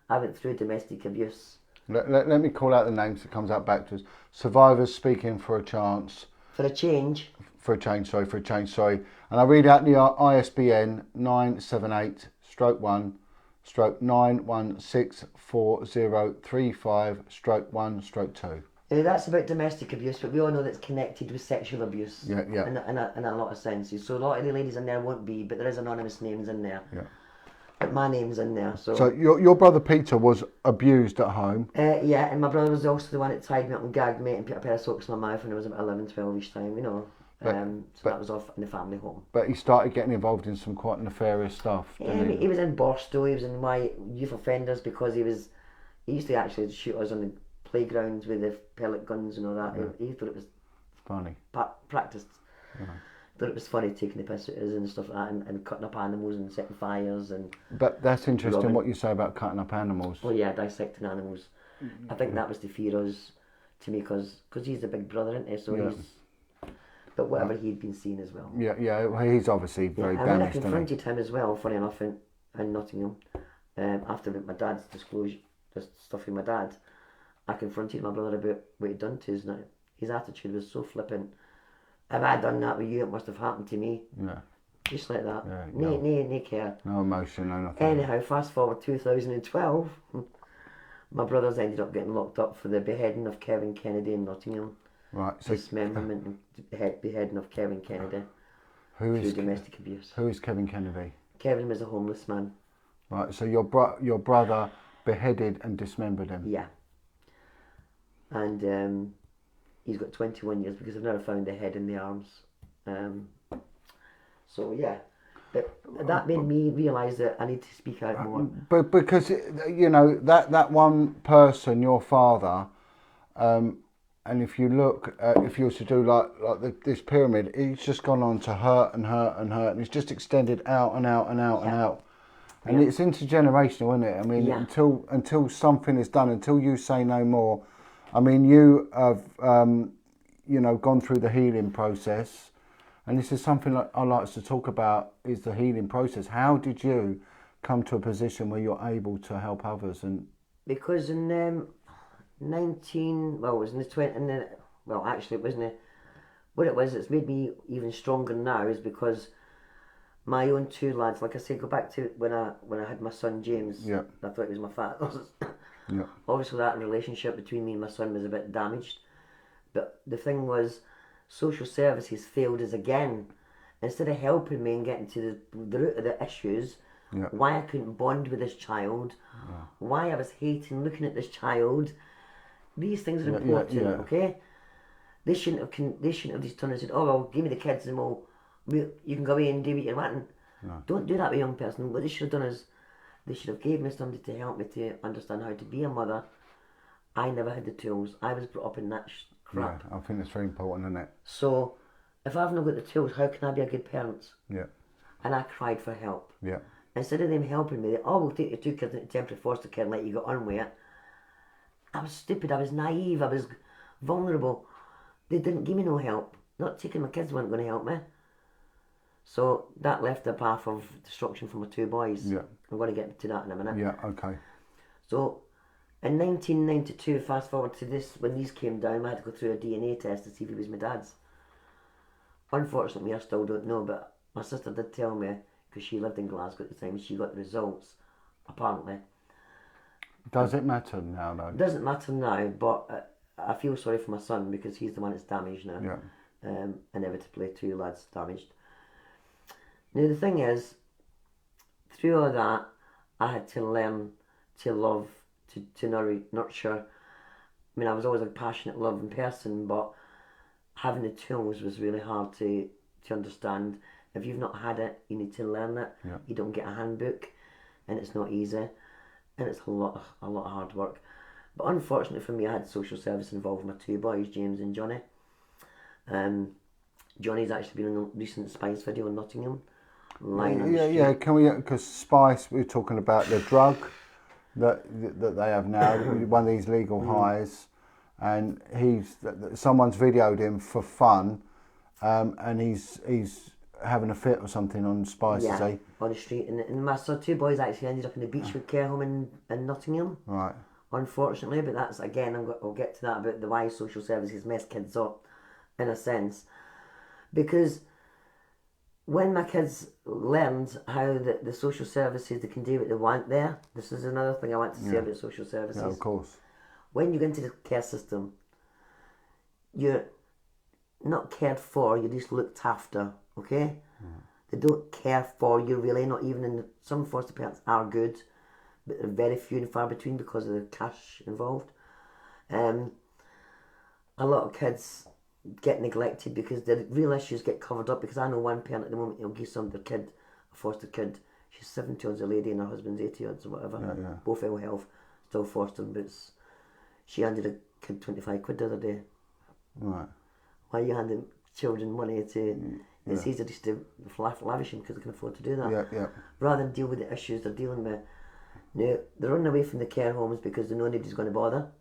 I went through domestic abuse. Let me call out the names that comes out back to us. Survivors Speaking for a Chance. For a change. For a change, sorry. And I read out the ISBN 978-1-9164035-1-2. That's about domestic abuse, but we all know that's connected with sexual abuse. Yeah. In a lot of senses. So a lot of the ladies in there won't be, but there is anonymous names in there. Yeah. But my name's in there. So your brother Peter was abused at home? Yeah, and my brother was also the one that tied me up and gagged me and put a pair of socks in my mouth when I was about 11, 12-ish time, you know. So that was off in the family home. But he started getting involved in some quite nefarious stuff, didn't he was in Borstow, he was in my youth offenders because he used to actually shoot us on the playgrounds with the pellet guns and all that. Yeah. He thought it was funny. Practiced. Yeah. Thought it was funny taking the piss at us and stuff like that, and cutting up animals and setting fires and. But that's interesting what you say about cutting up animals. Well, yeah, dissecting animals. I think that was to fear us, to me, because he's the big brother, isn't he? So he's. But whatever he'd been seen as well. Yeah, he's obviously very damaged. And I confronted him as well, funny enough, in Nottingham, after my dad's disclosure, this stuff with my dad. I confronted my brother about what he'd done to us. Now, his attitude was so flippant. If I'd done that with you, it must have happened to me. Yeah. Just like that. Yeah, no care. No emotion, no nothing. Anyhow, fast forward 2012, my brothers ended up getting locked up for the beheading of Kevin Kennedy in Nottingham. Right. So dismemberment and beheading of Kevin Kennedy. Through domestic abuse. Who is Kevin Kennedy? Kevin was a homeless man. Right. So your brother beheaded and dismembered him. Yeah. And he's got 21 years because I've never found the head and the arms. So yeah, but that made me realise that I need to speak out more. But because that one person, your father, and if you look, if you were to do like this pyramid, it's just gone on to hurt and hurt and hurt, and it's just extended out and out and out and out. And it's intergenerational, isn't it? I mean, until something is done, until you say no more. I mean, you have, gone through the healing process, and this is something that I like to talk about, is the healing process. How did you come to a position where you're able to help others? And because in actually it wasn't. What it was, it's made me even stronger now, is because my own 2 lads, like I said, go back to when I had my son James. Yeah. I thought he was my father. Yeah. Obviously, that relationship between me and my son was a bit damaged. But the thing was, social services failed us again. Instead of helping me and getting to the root of the issues, why I couldn't bond with this child, why I was hating looking at this child, these things are important, okay? They shouldn't have just turned and said, oh, well, give me the kids and you can go away and do what you want. No. Don't do that with a young person. What they should have done is, they should have gave me somebody to help me to understand how to be a mother. I never had the tools. I was brought up in that crap. Yeah, I think that's very important, isn't it? So, if I've not got the tools, how can I be a good parent? Yeah. And I cried for help. Yeah. Instead of them helping me, we'll take your 2 kids into temporary foster care and let you get on with it. I was stupid, I was naive, I was vulnerable. They didn't give me no help. Not taking my kids weren't going to help me. So that left a path of destruction for my 2 boys. Yeah. I'm going to get to that in a minute. Yeah, okay. So in 1992, fast forward to this, when these came down, I had to go through a DNA test to see if he was my dad's. Unfortunately, I still don't know, but my sister did tell me, because she lived in Glasgow at the time, she got the results, apparently. Does it matter now, though? It doesn't matter now, but I feel sorry for my son because he's the one that's damaged now. Yeah. Inevitably, 2 lads damaged. Now, the thing is, through all that, I had to learn to love, to nurture. I mean, I was always a passionate, loving person, but having the tools was really hard to understand. If you've not had it, you need to learn it. Yeah. You don't get a handbook, and it's not easy, and it's a lot of hard work. But unfortunately for me, I had social service involved with my 2 boys, James and Johnny. Johnny's actually been in a recent Spice video in Nottingham. Yeah. Can we? Because Spice, we're talking about the drug that they have now, one of these legal highs, and someone's videoed him for fun, and he's having a fit or something on Spice. Yeah, on the street, and my 2 boys actually ended up in the Beechwood care home in Nottingham. Right. Unfortunately, but that's again, I'll get to that about the why social services mess kids up, in a sense, because when my kids learned how the social services, they can do what they want there. This is another thing I want to say about social services. Yeah, of course. When you go into the care system, you're not cared for, you're just looked after, okay? They don't care for you really, not even in some foster parents are good, but they're very few and far between because of the cash involved. A lot of kids get neglected because the real issues get covered up, because I know one parent at the moment, he'll give some their kid, a foster kid, she's 70-odd a lady and her husband's 80-odd or whatever, both ill health, still fostering, but she handed a kid 25 quid the other day. Right. Why are you handing children money to, it's easier just to lavish them because they can afford to do that. Yeah. Rather than deal with the issues they're dealing with. Now, they're running away from the care homes because they know nobody's going to bother.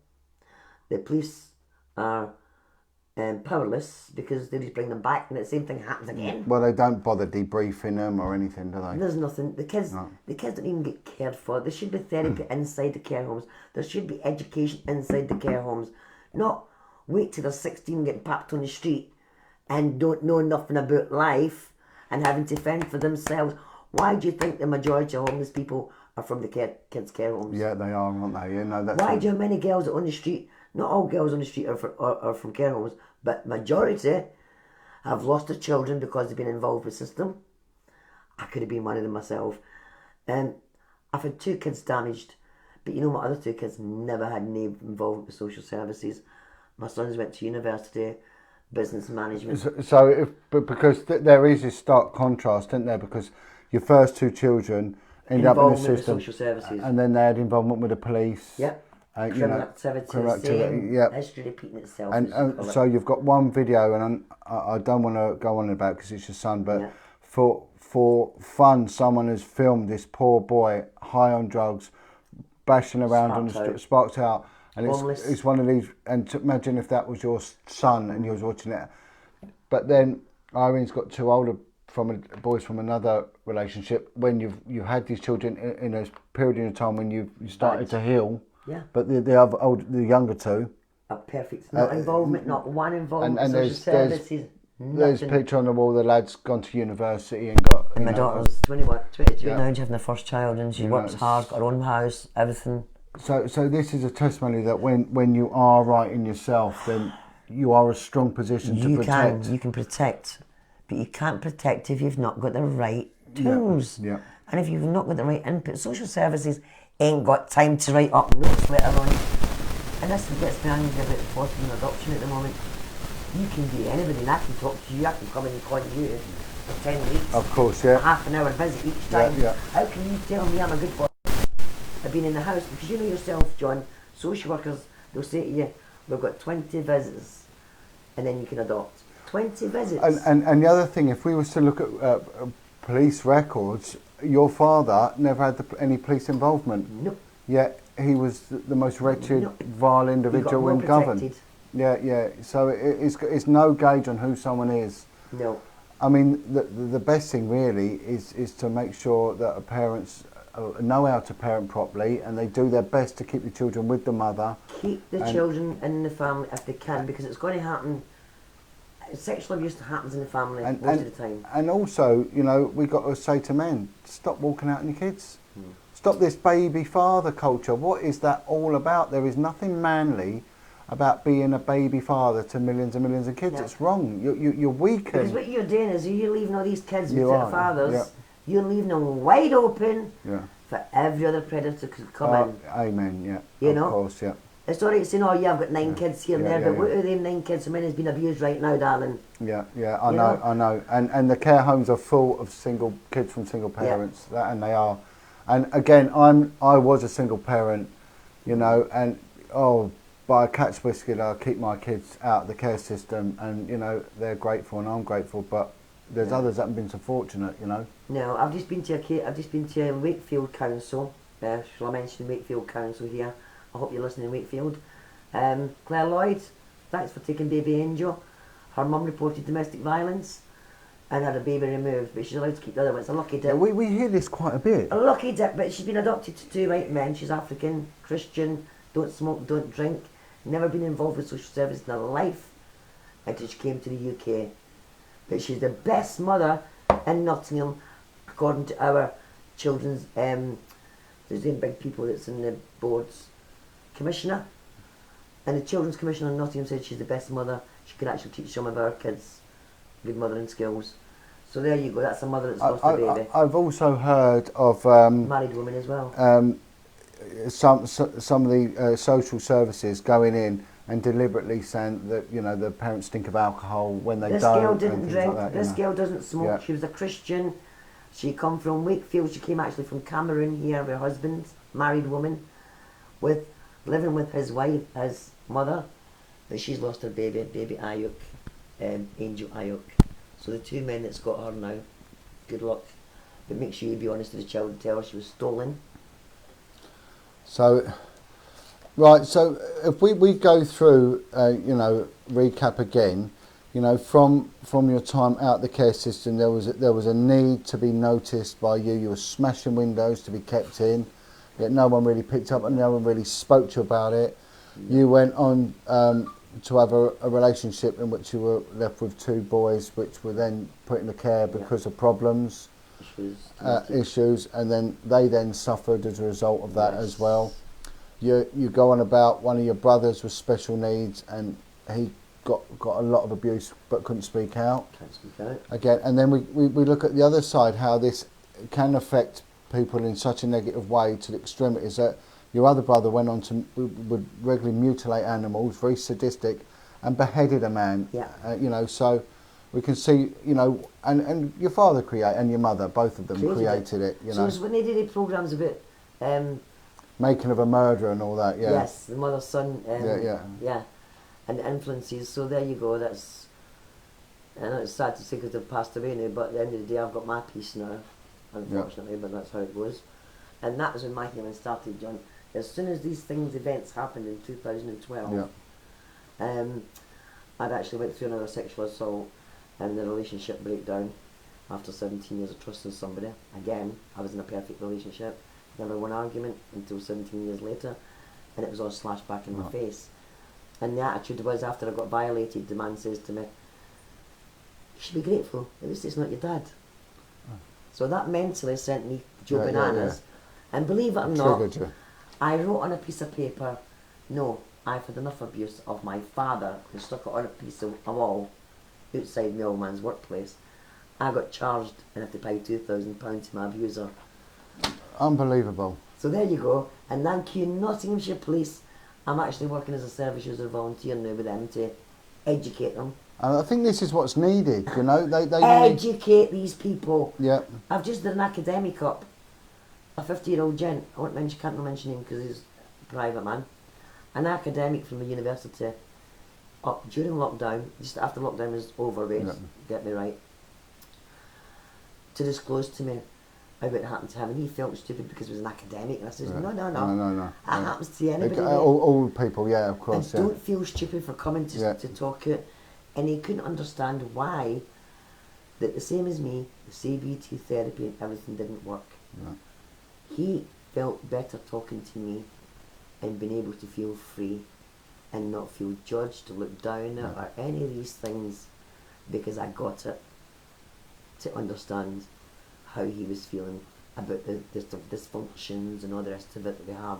The police are powerless because they just bring them back and the same thing happens again. Well, they don't bother debriefing them or anything, do they? There's nothing. The kids don't even get cared for. There should be therapy inside the care homes. There should be education inside the care homes. Not wait till they're 16 and get packed on the street and don't know nothing about life and having to fend for themselves. Why do you think the majority of homeless people are from the kids' care homes? Yeah, they are, aren't they? You know, that's why do you have many girls on the street? Not all girls on the street are from care homes, but majority have lost their children because they've been involved with the system. I could have been one of them myself. I've had 2 kids damaged, but you know my other 2 kids never had any involvement with social services. My sons went to university, business management. So because there is this stark contrast, isn't there? Because your first 2 children end up in the system, with social services, and then they had involvement with the police. Yep. Criminal activity, history repeating itself. And so you've got one video, and I don't want to go on about because it's your son, but for fun, someone has filmed this poor boy high on drugs, bashing around on the street, sparked out, and it's one of these. And to imagine if that was your son and you was watching it, but then Irene's got 2 older boys from another relationship. When you had these children in a period of time when you started to heal. Yeah. But the younger 2 are perfect. Not involvement, not one involvement. And social services. There's a picture on the wall. The lad's gone to university and got. And my daughter's 22 now. She's having her first child, and she works hard, got her own house, everything. So this is a testimony that when you are right in yourself, then you are a strong position to protect. You can protect, but you can't protect if you've not got the right tools. Yeah. And if you've not got the right input, social services ain't got time to write up notes later on. And this gets me angry about foster and adoption at the moment. You can be anybody, and I can talk to you, I can come in and call you for 10 weeks. Of course, yeah. A half an hour visit each time. Yeah. How can you tell me I'm a good foster? I've been in the house, because you know yourself, John, social workers, they'll say to you, we've got 20 visits, and then you can adopt. 20 visits. And the other thing, if we was to look at police records, your father never had any police involvement. Nope. Yet he was the most wretched, No. vile He got individual more in govern. protected. Yeah. So it's no gauge on who someone is. No. I mean, the best thing really is to make sure that parents know how to parent properly, and they do their best to keep the children with the mother. Keep the children in the family if they can, because it's going to happen. Sexual abuse happens in the family most of the time. And also, you know, we got to say to men, stop walking out on your kids. Stop this baby father culture. What is that all about? There is nothing manly about being a baby father to millions and millions of kids. No. It's wrong. You're weakening. Because what you're doing is you're leaving all these kids with You their are, fathers. yeah. You're leaving them wide open Yeah. for every other predator to come in. Amen. Yeah. You of know? course. Yeah. It's alright saying, oh yeah, I've got 9 kids here and Yeah, there, yeah, but yeah. what are them 9 kids? How many has been abused right now, darling? Yeah. You know? I know. And the care homes are full of single kids from single parents. And they are. And again, I was a single parent, you know, and by a cat's whisker, I keep my kids out of the care system, and you know they're grateful and I'm grateful. But there's others that haven't been so fortunate, you know. No, I've just been to Wakefield Council. Shall I mention Wakefield Council here? I hope you're listening, Wakefield. Claire Lloyd, thanks for taking baby Angel. Her mum reported domestic violence and had a baby removed, but she's allowed to keep the other one. It's a lucky dip. Yeah, we hear this quite a bit. A lucky dip, but she's been adopted to 2 white men. She's African, Christian, don't smoke, don't drink, never been involved with social service in her life until she came to the UK. But she's the best mother in Nottingham, according to our children's, there's them big people that's in the board's commissioner. And the children's commissioner in Nottingham said she's the best mother. She can actually teach some of our kids good mothering skills. So there you go, that's a mother that's lost a baby. I've also heard of Married woman as well. some of the social services going in and deliberately saying that, you know, the parents stink of alcohol when they This don't. girl didn't and things drink, like that, this you know. girl doesn't smoke, Yeah. she was a Christian. She come from Wakefield, she came actually from Cameroon here with her husband, married woman, living with his wife, his mother, but she's lost her baby Ayuk, Angel Ayuk. So the 2 men that's got her now, good luck. But make sure you be honest to the child and tell her she was stolen. So, right, so if we go through, you know, recap again, you know, from your time out the care system, there was a need to be noticed by you. You were smashing windows to be kept in, yet no one really picked up and no one really spoke to you about it. You went on to have a relationship in which you were left with 2 boys, which were then put into care because of problems, issues, and then they then suffered as a result of that as well. You go on about one of your brothers with special needs, and he got a lot of abuse but couldn't speak out. Can't speak out. Again, and then we look at the other side, how this can affect people in such a negative way to the extremities that your other brother went on to would regularly mutilate animals, very sadistic, and beheaded a man. Yeah. You know, so we can see, you know, and your father and your mother, both of them created it. You so know, it's when they did the programmes about making of a murderer and all that. Yeah. yes, the mother son. Yeah. And the influences. So there you go. That's. I know it's sad to say because they've passed away now, but at the end of the day, I've got my peace now, unfortunately. But that's how it goes. And that was when my healing started, John. As soon as these events happened in 2012, I'd actually went through another sexual assault and the relationship breakdown after 17 years of trusting somebody. Again, I was in a perfect relationship, never one argument until 17 years later, and it was all slashed back in my face. And the attitude was, after I got violated, the man says to me, "You should be grateful, at least it's not your dad." So that mentally sent me Joe bananas. And believe it or not, I wrote on a piece of paper, "No, I've had enough abuse of my father," and stuck it on a piece of a wall outside my old man's workplace. I got charged and had to pay £2,000 to my abuser. Unbelievable. So there you go. And thank you, Nottinghamshire Police. I'm actually working as a service user volunteer now with them to educate them. And I think this is what's needed, you know. They educate these people. Yeah. I've just done an academic up. A 50-year-old gent, can't mention him because he's a private man. An academic from the university, up during lockdown, just after lockdown was over, get me right, to disclose to me about it happened to him, and he felt stupid because he was an academic. And I says, Yeah. no. No. That happens to anybody. All people, yeah, of course. And Yeah. don't feel stupid for coming to talk it. And he couldn't understand why, that the same as me, the CBT therapy and everything didn't work. Yeah. He felt better talking to me and being able to feel free and not feel judged or looked down at or any of these things, because I got it to understand how he was feeling about the dysfunctions and all the rest of it that we have.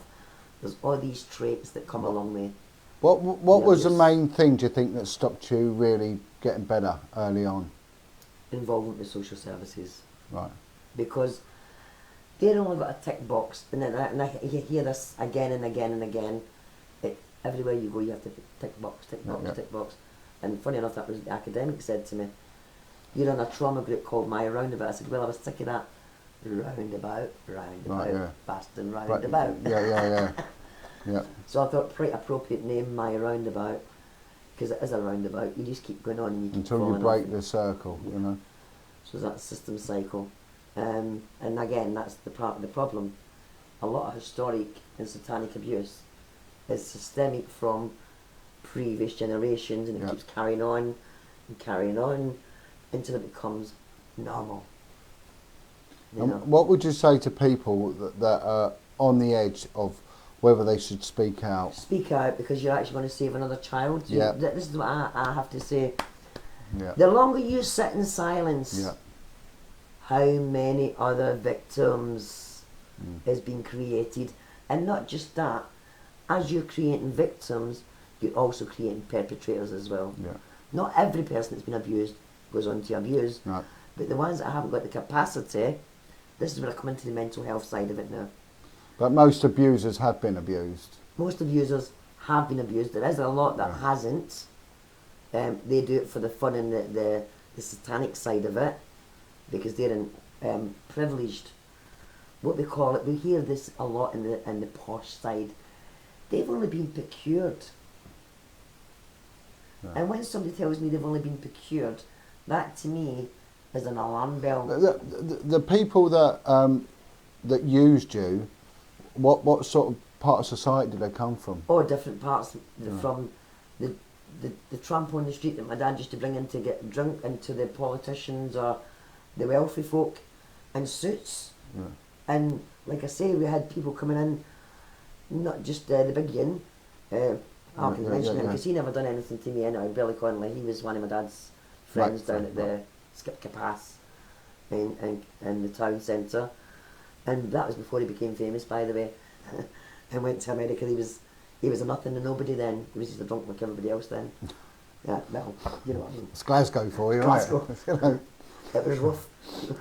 There's all these traits that come along with. What was the main thing, do you think, that stopped you really getting better early on? Involvement with social services. Right. Because they've only got a tick box, and I hear this again and again and again. Everywhere you go, you have to tick box, tick box. And funny enough, that was the academic said to me, "You're on a trauma group called My Roundabout." I said, "Well, I was sick of that roundabout, Baston roundabout." Yeah. So I thought, pretty appropriate name, My Roundabout, because it is a roundabout. You just keep going on and you keep until you falling break off. the circle, you know. So that's system cycle. And again, that's the problem. A lot of historic and satanic abuse is systemic from previous generations, and it keeps carrying on until it becomes normal. What would you say to people that are on the edge of whether they should speak out? Speak out, because you're actually going to save another child. This is what I have to say. Yeah. The longer you sit in silence, how many other victims has been created? And not just that, as you're creating victims, you're also creating perpetrators as well. Yeah. Not every person that's been abused goes on to abuse, Right. but the ones that haven't got the capacity, this is where I come into the mental health side of it now. But most abusers have been abused. Most abusers have been abused. There is a lot that hasn't. They do it for the fun and the satanic side of it, because they're privileged. What we call it, we hear this a lot in the posh side. They've only been procured. Yeah. And when somebody tells me they've only been procured, that to me is an alarm bell. The people that used you, what sort of part of society did they come from? Oh, different parts. From the tramp on the street that my dad used to bring in to get drunk, into the politicians or the wealthy folk in suits. Yeah. And like I say, we had people coming in, not just the big yin. I can mention him because he never done anything to me anyway. Billy Conley, he was one of my dad's friends down at the Skip Capass in the town centre. And that was before he became famous, by the way. And went to America. He was a nothing and nobody then. He was just a drunk like everybody else then. Yeah, well, you know what I mean. It's Glasgow for you, Glasgow. right? It was rough.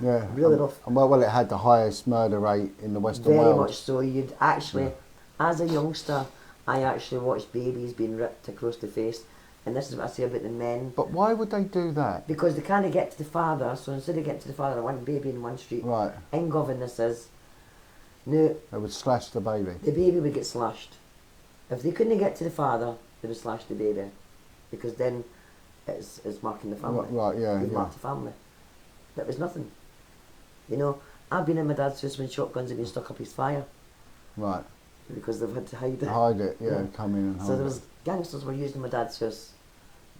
Yeah, really rough. And well, it had the highest murder rate in the Western world. world. Very much so. You'd actually, as a youngster, I actually watched babies being ripped across the face, and this is what I say about the men. But why would they do that? Because they can't get to the father, so instead of getting to the father, one baby in one street. Right. In Govan, this is. No. They would slash the baby. The baby would get slashed. If they couldn't get to the father, they would slash the baby, because then it's marking the family. Right, yeah. You've marked the family. That was nothing. You know, I've been in my dad's house when shotguns have been stuck up his fire. Right. Because they've had to hide it. Hide it, come in and hide it. So there was gangsters were using my dad's house,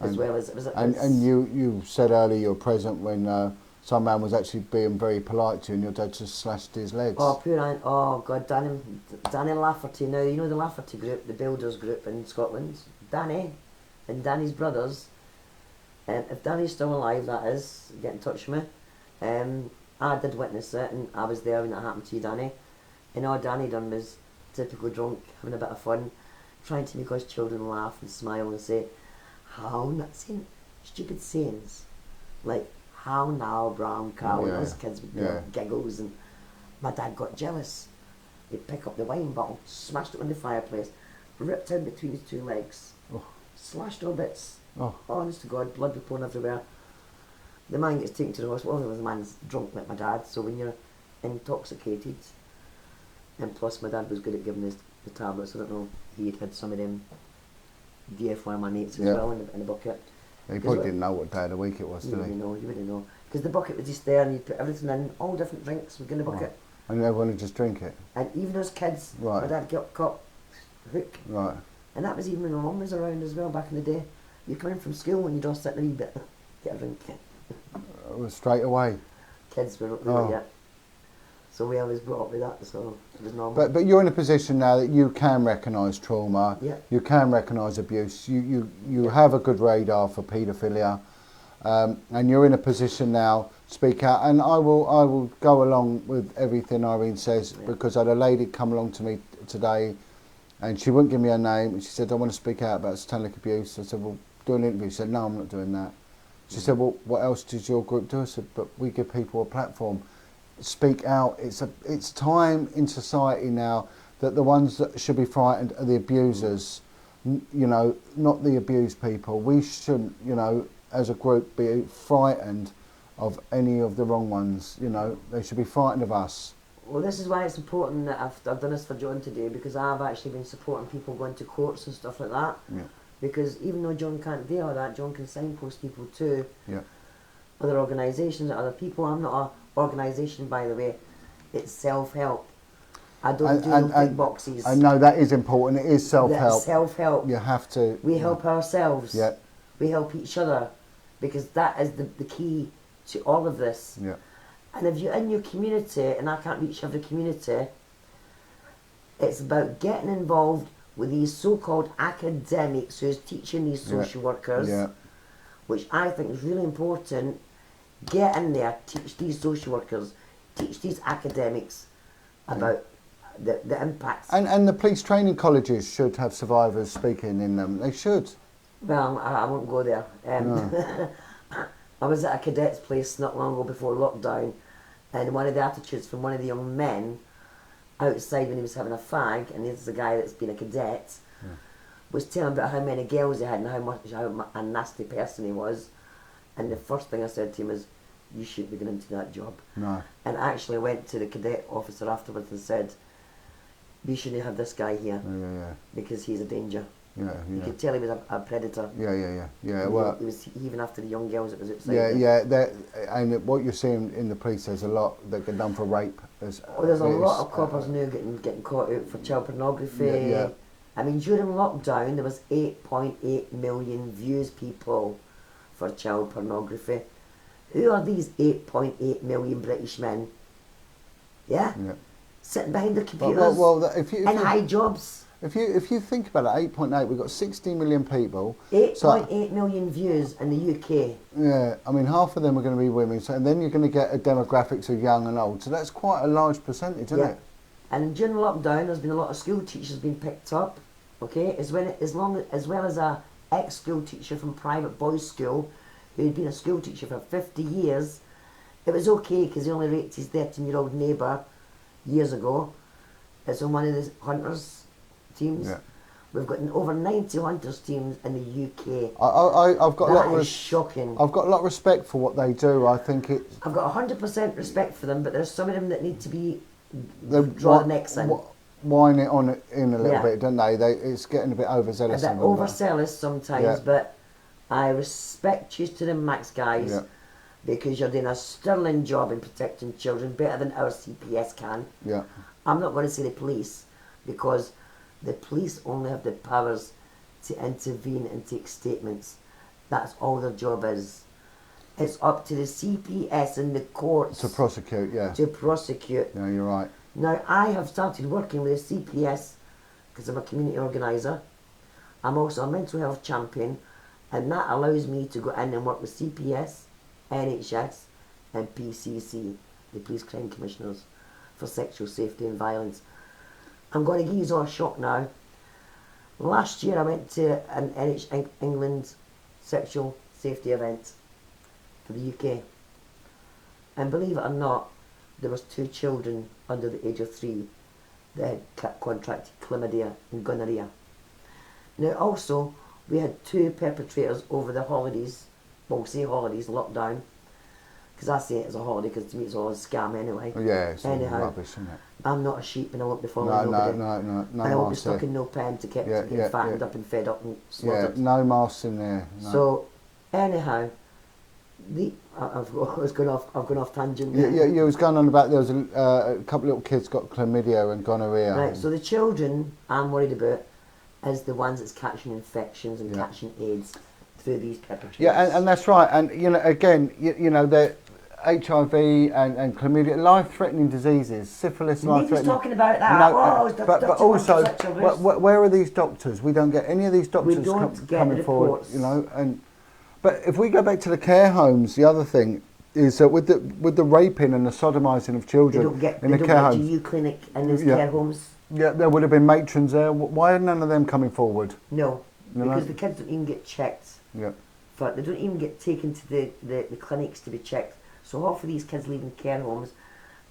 as well as... And you said earlier you're present when some man was actually being very polite to you and your dad just slashed his legs. Oh God, Danny Lafferty now, you know the Lafferty group, the builders group in Scotland? Danny and Danny's brothers, if Danny's still alive, that is, get in touch with me. I did witness it, and I was there when that happened to you, Danny. And all Danny done was typical drunk, having a bit of fun, trying to make us children laugh and smile and say, how, not saying stupid sayings, like, how now, brown cow, and those kids with giggles, and my dad got jealous. He'd pick up the wine bottle, smashed it on the fireplace, ripped in between his two legs, slashed all bits. Honest to God, blood was pouring everywhere. The man gets taken to the hospital. The man's drunk like my dad, so when you're intoxicated, and plus my dad was good at giving us the tablets, I don't know, he had some of them DFY my mates as well in the bucket. He probably didn't know what day of the week it was, did he? You wouldn't know. because the bucket was just there and you put everything in, all different drinks were in the bucket. And everyone would just drink it? And even as kids, Right. my dad got hook. Right. And that was even when my mum was around as well back in the day. You come in from school and you'd all sit in a wee bit, get a drink. It was straight away? Kids were yeah. So we always brought up with that, so it was normal. But you're in a position now that you can recognise trauma, Yeah. you can recognise abuse, you have a good radar for paedophilia, and you're in a position now to speak out. And I will go along with everything Irene says, because I had a lady come along to me today, and she wouldn't give me her name, and she said, I want to speak out about satanic abuse. I said, well, do an interview. She said, no, I'm not doing that. She said, well, what else does your group do? I said, but we give people a platform. Speak out. It's time in society now that the ones that should be frightened are the abusers, you know, not the abused people. We shouldn't, you know, as a group, be frightened of any of the wrong ones. You know, they should be frightened of us. Well, this is why it's important that I've done this for John today, because I've actually been supporting people going to courts and stuff like that. Yeah. Because even though John can't do all that, John can signpost people to Yeah. other organisations, other people. I'm not a organisation, by the way. It's self-help. I don't do no big boxes. I know that is important. It is self-help. That's self-help. You have to. We help ourselves. Yeah. We help each other, because that is the key to all of this. Yeah. And if you're in your community, and I can't reach every community, it's about getting involved with these so-called academics who's teaching these social workers, which I think is really important. Get in there, teach these social workers, teach these academics about the impacts. And the police training colleges should have survivors speaking in them. They should. Well, I won't go there. No. I was at a cadet's place not long ago before lockdown, and one of the attitudes from one of the young men outside when he was having a fag, and this is a guy that's been a cadet, was telling about how many girls he had and how a nasty person he was. And the first thing I said to him was, you shouldn't be going into that job. No. And I actually went to the cadet officer afterwards and said, we shouldn't have this guy here, because he's a danger. You could tell he was a predator. Yeah. Well, he was even after the young girls that was outside. And what you're seeing in the police, there's a lot that get done for rape. There's a lot of coppers now getting caught out for child pornography. I mean, during lockdown, there was 8.8 million views, people, for child pornography. Who are these 8.8 million British men? Yeah? Sitting behind their computers in high jobs. If you think about it, 8.8, we've got 60 million people. 8.8 million views in the UK. Yeah, I mean, half of them are going to be women, so, and then you're going to get a demographics of young and old. So that's quite a large percentage, isn't it? And during lockdown, there's been a lot of school teachers being picked up, okay? As well as a ex-school teacher from private boys' school who'd been a school teacher for 50 years. It was okay because he only raped his 13-year-old neighbour years ago. It's on one of the hunters teams. We've got over 90 hunters teams in the UK. I've got that is shocking. I've got a lot of respect for what they do. I think it's... I've got 100% respect for them, but there's some of them that need to be draw the necks in. Whine it on in a little bit, don't they? It's getting a bit overzealous. A bit overzealous sometimes, but I respect you to the max, guys, because you're doing a sterling job in protecting children, better than our CPS can. I'm not going to say the police, because the police only have the powers to intervene and take statements. That's all their job is. It's up to the CPS and the courts to prosecute. To prosecute. Yeah, you're right. Now, I have started working with the CPS because I'm a community organiser. I'm also a mental health champion, and that allows me to go in and work with CPS, NHS and PCC, the Police Crime Commissioners, for sexual safety and violence. I'm going to give you all a shock now. Last year I went to an England sexual safety event for the UK, and believe it or not, there was 2 children under the age of 3 that had contracted chlamydia and gonorrhea. Now also, we had 2 perpetrators over the holidays, well, say holidays, lockdown, because I say it as a holiday, because to me it's all a scam anyway. It's rubbish, isn't it? I'm not a sheep and I won't be following nobody. No, and I won't be stuck in no pen to keep getting fattened up and fed up and slaughtered. No masks in there. So, anyhow, I've gone off tangent. You was going on about there was a couple of little kids got chlamydia and gonorrhea. Right, so the children I'm worried about is the ones that's catching infections and catching AIDS through these perpetrators. Yeah, and that's right. And again, the HIV and chlamydia, life-threatening diseases, syphilis, life-threatening. Talking about that. But also, where are these doctors? We don't get any of these doctors coming forward. But if we go back to the care homes, the other thing is that with the raping and the sodomising of children in the care homes, the clinic and those care homes. Yeah, there would have been matrons there. Why are none of them coming forward? No, because the kids don't even get checked. Yeah. They don't even get taken to the clinics to be checked. So half of these kids leaving care homes,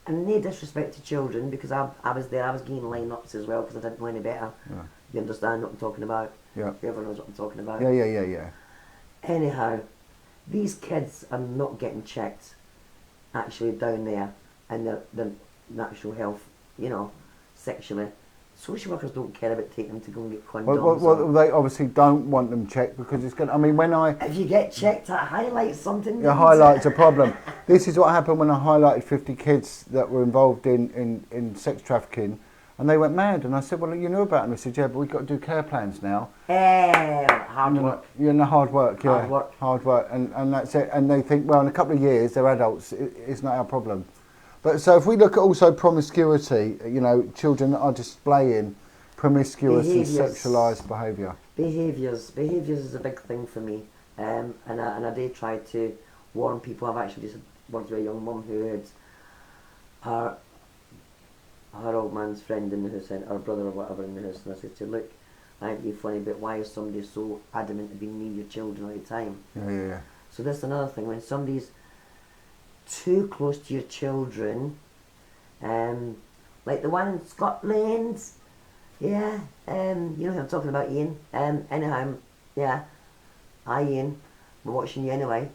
and no disrespect to children, because I was there, I was getting lineups as well because I didn't know any better. Yeah. You understand what I'm talking about? Yeah. Whoever knows what I'm talking about. Yeah. Anyhow, these kids are not getting checked actually down there and their natural health, sexually. Social workers don't care about taking them to go and get condoms. Well, they obviously don't want them checked because it's going to... I mean, if you get checked, that highlights something. It highlights a problem. This is what happened when I highlighted 50 kids that were involved in sex trafficking, and they went mad. And I said, well, you knew about them. They said, yeah, but we've got to do care plans now. Hard work. Hard work, yeah. Hard work. And that's it. And they think, well, in a couple of years, they're adults. It's not our problem. But so if we look at also promiscuity, children that are displaying promiscuous and sexualised behaviour. Behaviours is a big thing for me, and I did try to warn people. I've actually just worked with a young mum who had her old man's friend in the house, and her brother or whatever in the house, and I said to her, look, I ain't being funny, but why is somebody so adamant to be near your children all the time? Yeah. So that's another thing, when somebody's too close to your children, like the one in Scotland, you know who I'm talking about, Ian. Anyhow, hi Ian, we're watching you anyway.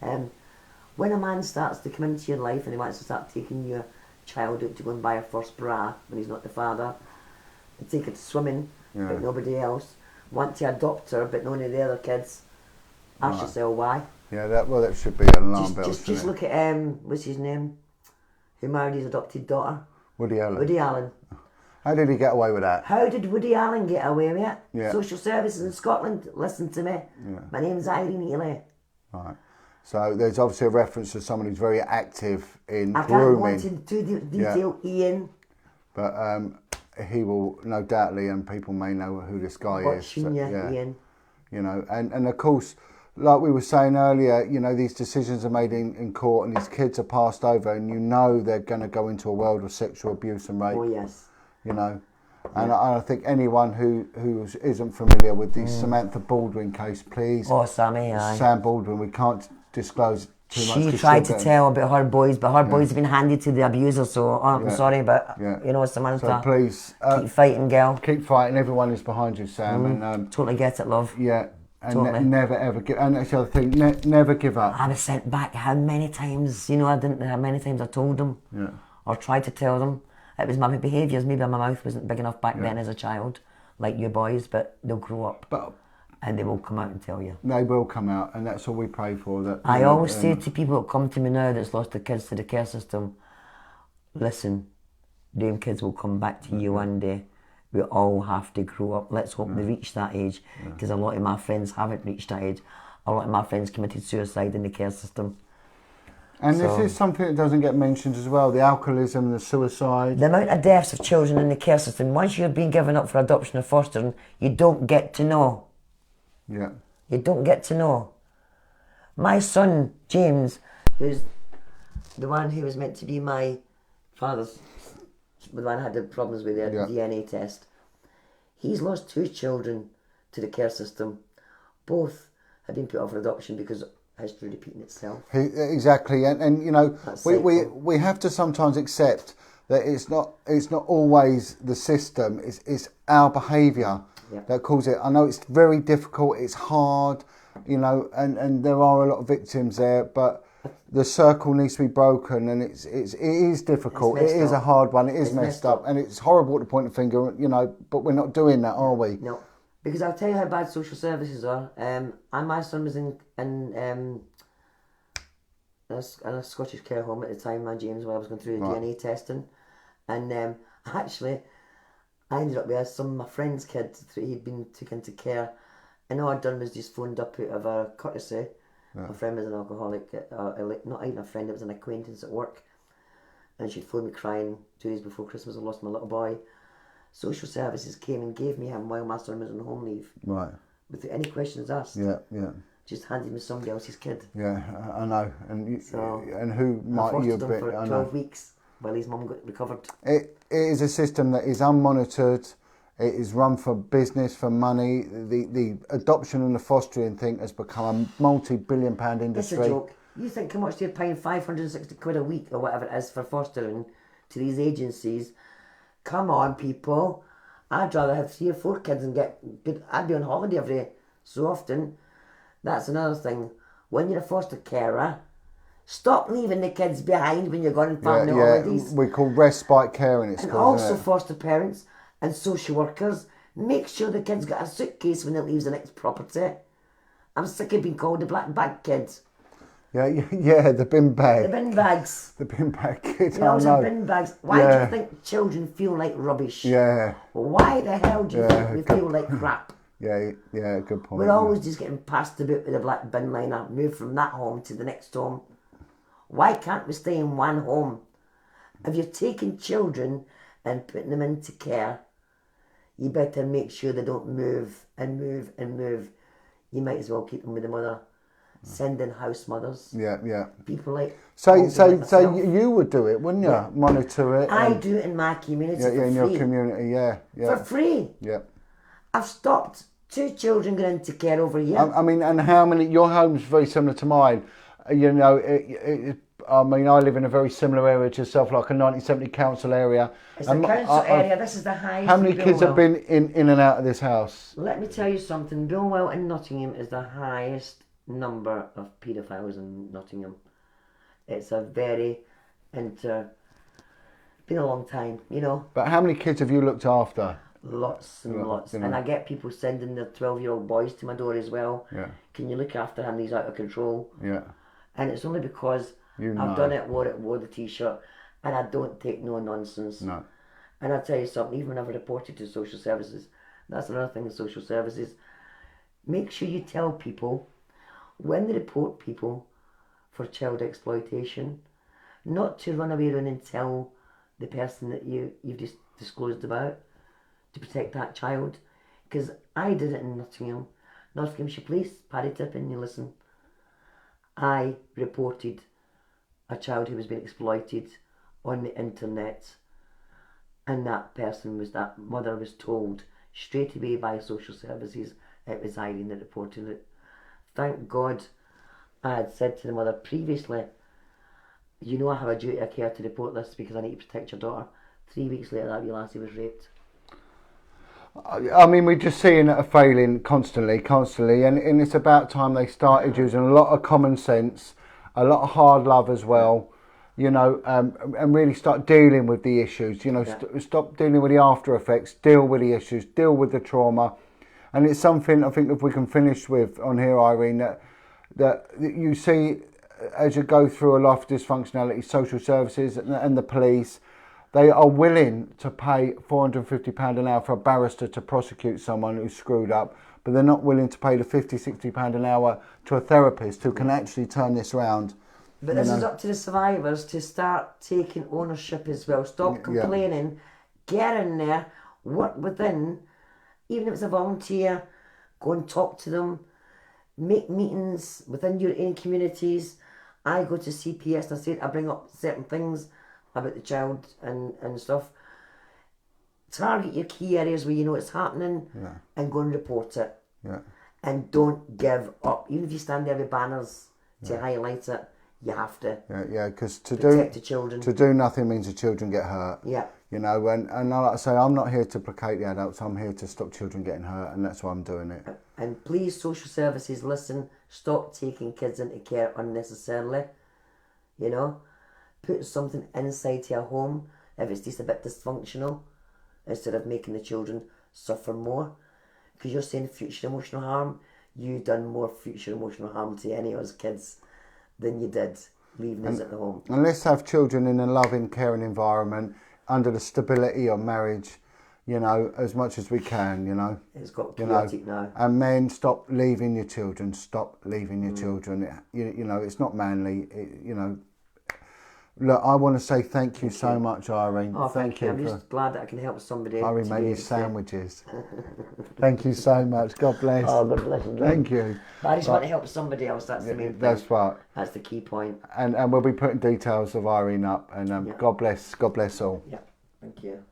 When a man starts to come into your life and he wants to start taking your child out to go and buy a first bra when he's not the father, and take her to swimming, but nobody else, want to adopt her but none of the other kids, ask yourself why. Yeah, that should be an alarm bell. Just look at what's his name, who married his adopted daughter. Woody Allen. Woody Allen. How did he get away with that? How did Woody Allen get away with it? Yeah. Social services in Scotland, listen to me. Yeah. My name's Irene. Right. So there's obviously a reference to someone who's very active in grooming. I can't go into detail, Ian. But he will, no doubtly, and people may know who this guy is. Ian. And of course, like we were saying earlier, these decisions are made in court and these kids are passed over and they're going to go into a world of sexual abuse and rape. Oh, yes. And I think anyone who isn't familiar with the Samantha Baldwin case, please. Oh, Sammy, aye. Sam Baldwin, we can't disclose too much. She tried to tell about her boys, but her boys have been handed to the abuser, so I'm sorry, but Samantha, so please keep fighting, girl. Keep fighting. Everyone is behind you, Sam. And totally get it, love. Yeah. And totally. Never ever give. And that's the other thing. Never give up. I was sent back. How many times? I didn't. How many times I told them, or tried to tell them. It was my behaviours. Maybe my mouth wasn't big enough back then as a child, like you boys. But they'll grow up, and they will come out and tell you. They will come out, and that's all we pray for. That I always say to people that come to me now that's lost their kids to the care system, listen, them kids will come back to you one day. We all have to grow up. Let's hope they reach that age, because a lot of my friends haven't reached that age. A lot of my friends committed suicide in the care system. And this is something that doesn't get mentioned as well, the alcoholism, the suicide. The amount of deaths of children in the care system, once you've been given up for adoption or fostering, you don't get to know. Yeah. You don't get to know. My son, James, who's the one who was meant to be my father's, the one who had the problems with the DNA test, he's lost 2 children to the care system. Both have been put up for adoption because history repeating itself. Exactly, and we have to sometimes accept that it's not always the system, it's our behaviour that causes it. I know it's very difficult, it's hard, and there are a lot of victims there, but the circle needs to be broken, and it is difficult. It is a hard one. It is messed up, and it's horrible to point a finger, but we're not doing that, are we? No, because I'll tell you how bad social services are. And my son was in in a Scottish care home at the time, my James, while I was going through the Right. DNA testing. And actually, I ended up with some of my friend's kids. He'd been taken into care. And all I'd done was just phoned up out of a courtesy. Yeah. My friend was an alcoholic, not even a friend, it was an acquaintance at work. And she'd phoned me crying 2 days before Christmas. I lost my little boy. Social services came and gave me him while my son was on home leave. Right. Without any questions asked. Yeah, yeah. Just handed me somebody else's kid. Yeah, I know. And So, and who I might you fostered be? him for I 12 know. weeks while his mum got recovered. It is a system that is unmonitored. It is run for business, for money. The adoption and the fostering thing has become a multi-billion-pound industry. It's a joke. You think how much they're paying £560 a week or whatever it is for fostering to these agencies? Come on, people. I'd rather have 3 or 4 kids and get good. I'd be on holiday every so often. That's another thing. When you're a foster carer, stop leaving the kids behind when you're going on family holidays. We call respite caring. It's And called, also isn't it? foster parents and social workers, make sure the kid's got a suitcase when it leaves the next property. I'm sick of being called the black bag kids. Yeah, the bin bag. The bin bags. The bin bag kid. We always I have know. bin bags. Why do Yeah. you think children feel like rubbish? Yeah, Why the hell do you think we feel like crap? yeah, good point. We're always just getting passed about with a black bin liner, moved from that home to the next home. Why can't we stay in one home? If you're taking children and putting them into care, you better make sure they don't move and move and move. You might as well keep them with the mother. Send in house mothers. Yeah. People like So myself. you would do it, wouldn't you? Yeah. Monitor it. I and- do it in my community Yeah, for in free. your community. Yeah. For free. Yeah. I've stopped 2 children going into care over here. I mean, and how many? Your home's very similar to mine. You know, I mean, I live in a very similar area to yourself, like a 1970 council area. It's a council area. This is the highest. How many in kids have Bilwell. been in and out of this house? Let me tell you something. Bilwell and Nottingham is the highest number of paedophiles in Nottingham. It's a very been a long time, you know. But how many kids have you looked after? Lots and lots. You know. And I get people sending their 12-year-old boys to my door as well. Yeah. Can you look after him? He's out of control. Yeah. And it's only because You know. I've done it, wore the t-shirt, and I don't take no nonsense. No. And I'll tell you something, even when I've reported to social services, that's another thing in social services, make sure you tell people, when they report people for child exploitation, not to run away around and tell the person that you've just disclosed about, to protect that child. Because I did it in Nottingham, Nottinghamshire Police, Paddy Tippin, you listen. I reported a child who was being exploited on the internet, and that mother was told straight away by social services it was Irene that reported it. Thank God I had said to the mother previously, you know I have a duty of care to report this because I need to protect your daughter. 3 weeks later that wee lassie was raped. I mean, we're just seeing it failing constantly, and it's about time they started using a lot of common sense, a lot of hard love as well, you know, and really start dealing with the issues, you know, stop dealing with the after effects, deal with the issues, deal with the trauma. And it's something I think if we can finish with on here, Irene, that you see as you go through a life of dysfunctionality, social services and the police, they are willing to pay £450 an hour for a barrister to prosecute someone who's screwed up, but they're not willing to pay the £50-60 an hour to a therapist who can actually turn this around. But this is up to the survivors to start taking ownership as well. Stop complaining, get in there, work within, even if it's a volunteer, go and talk to them, make meetings within your own communities. I go to CPS and I bring up certain things about the child and stuff. Target your key areas where you know it's happening and go and report it. Yeah. And don't give up. Even if you stand there with banners to highlight it, you have to. Yeah, because protect the children. To do nothing means the children get hurt. Yeah. You know, and like I say, I'm not here to placate the adults, I'm here to stop children getting hurt, and that's why I'm doing it. And please, social services, listen, stop taking kids into care unnecessarily. You know, put something inside your home if it's just a bit dysfunctional, instead of making the children suffer more. Because you're saying future emotional harm, you've done more future emotional harm to any of us kids than you did leaving us at the home. And let's have children in a loving, caring environment under the stability of marriage, you know, as much as we can, you know. It's got chaotic now. And men, stop leaving your children. Stop leaving your children. You know, it's not manly, you know. Look, I want to say thank you so much, Irene. Oh, thank you. I'm just glad that I can help somebody. Irene made you sandwiches. Thank you so much. God bless. Oh, God bless you. Thank you. But I just want to help somebody else. That's the main thing. That's right. That's the key point. And we'll be putting details of Irene up. And God bless all. Yeah. Thank you.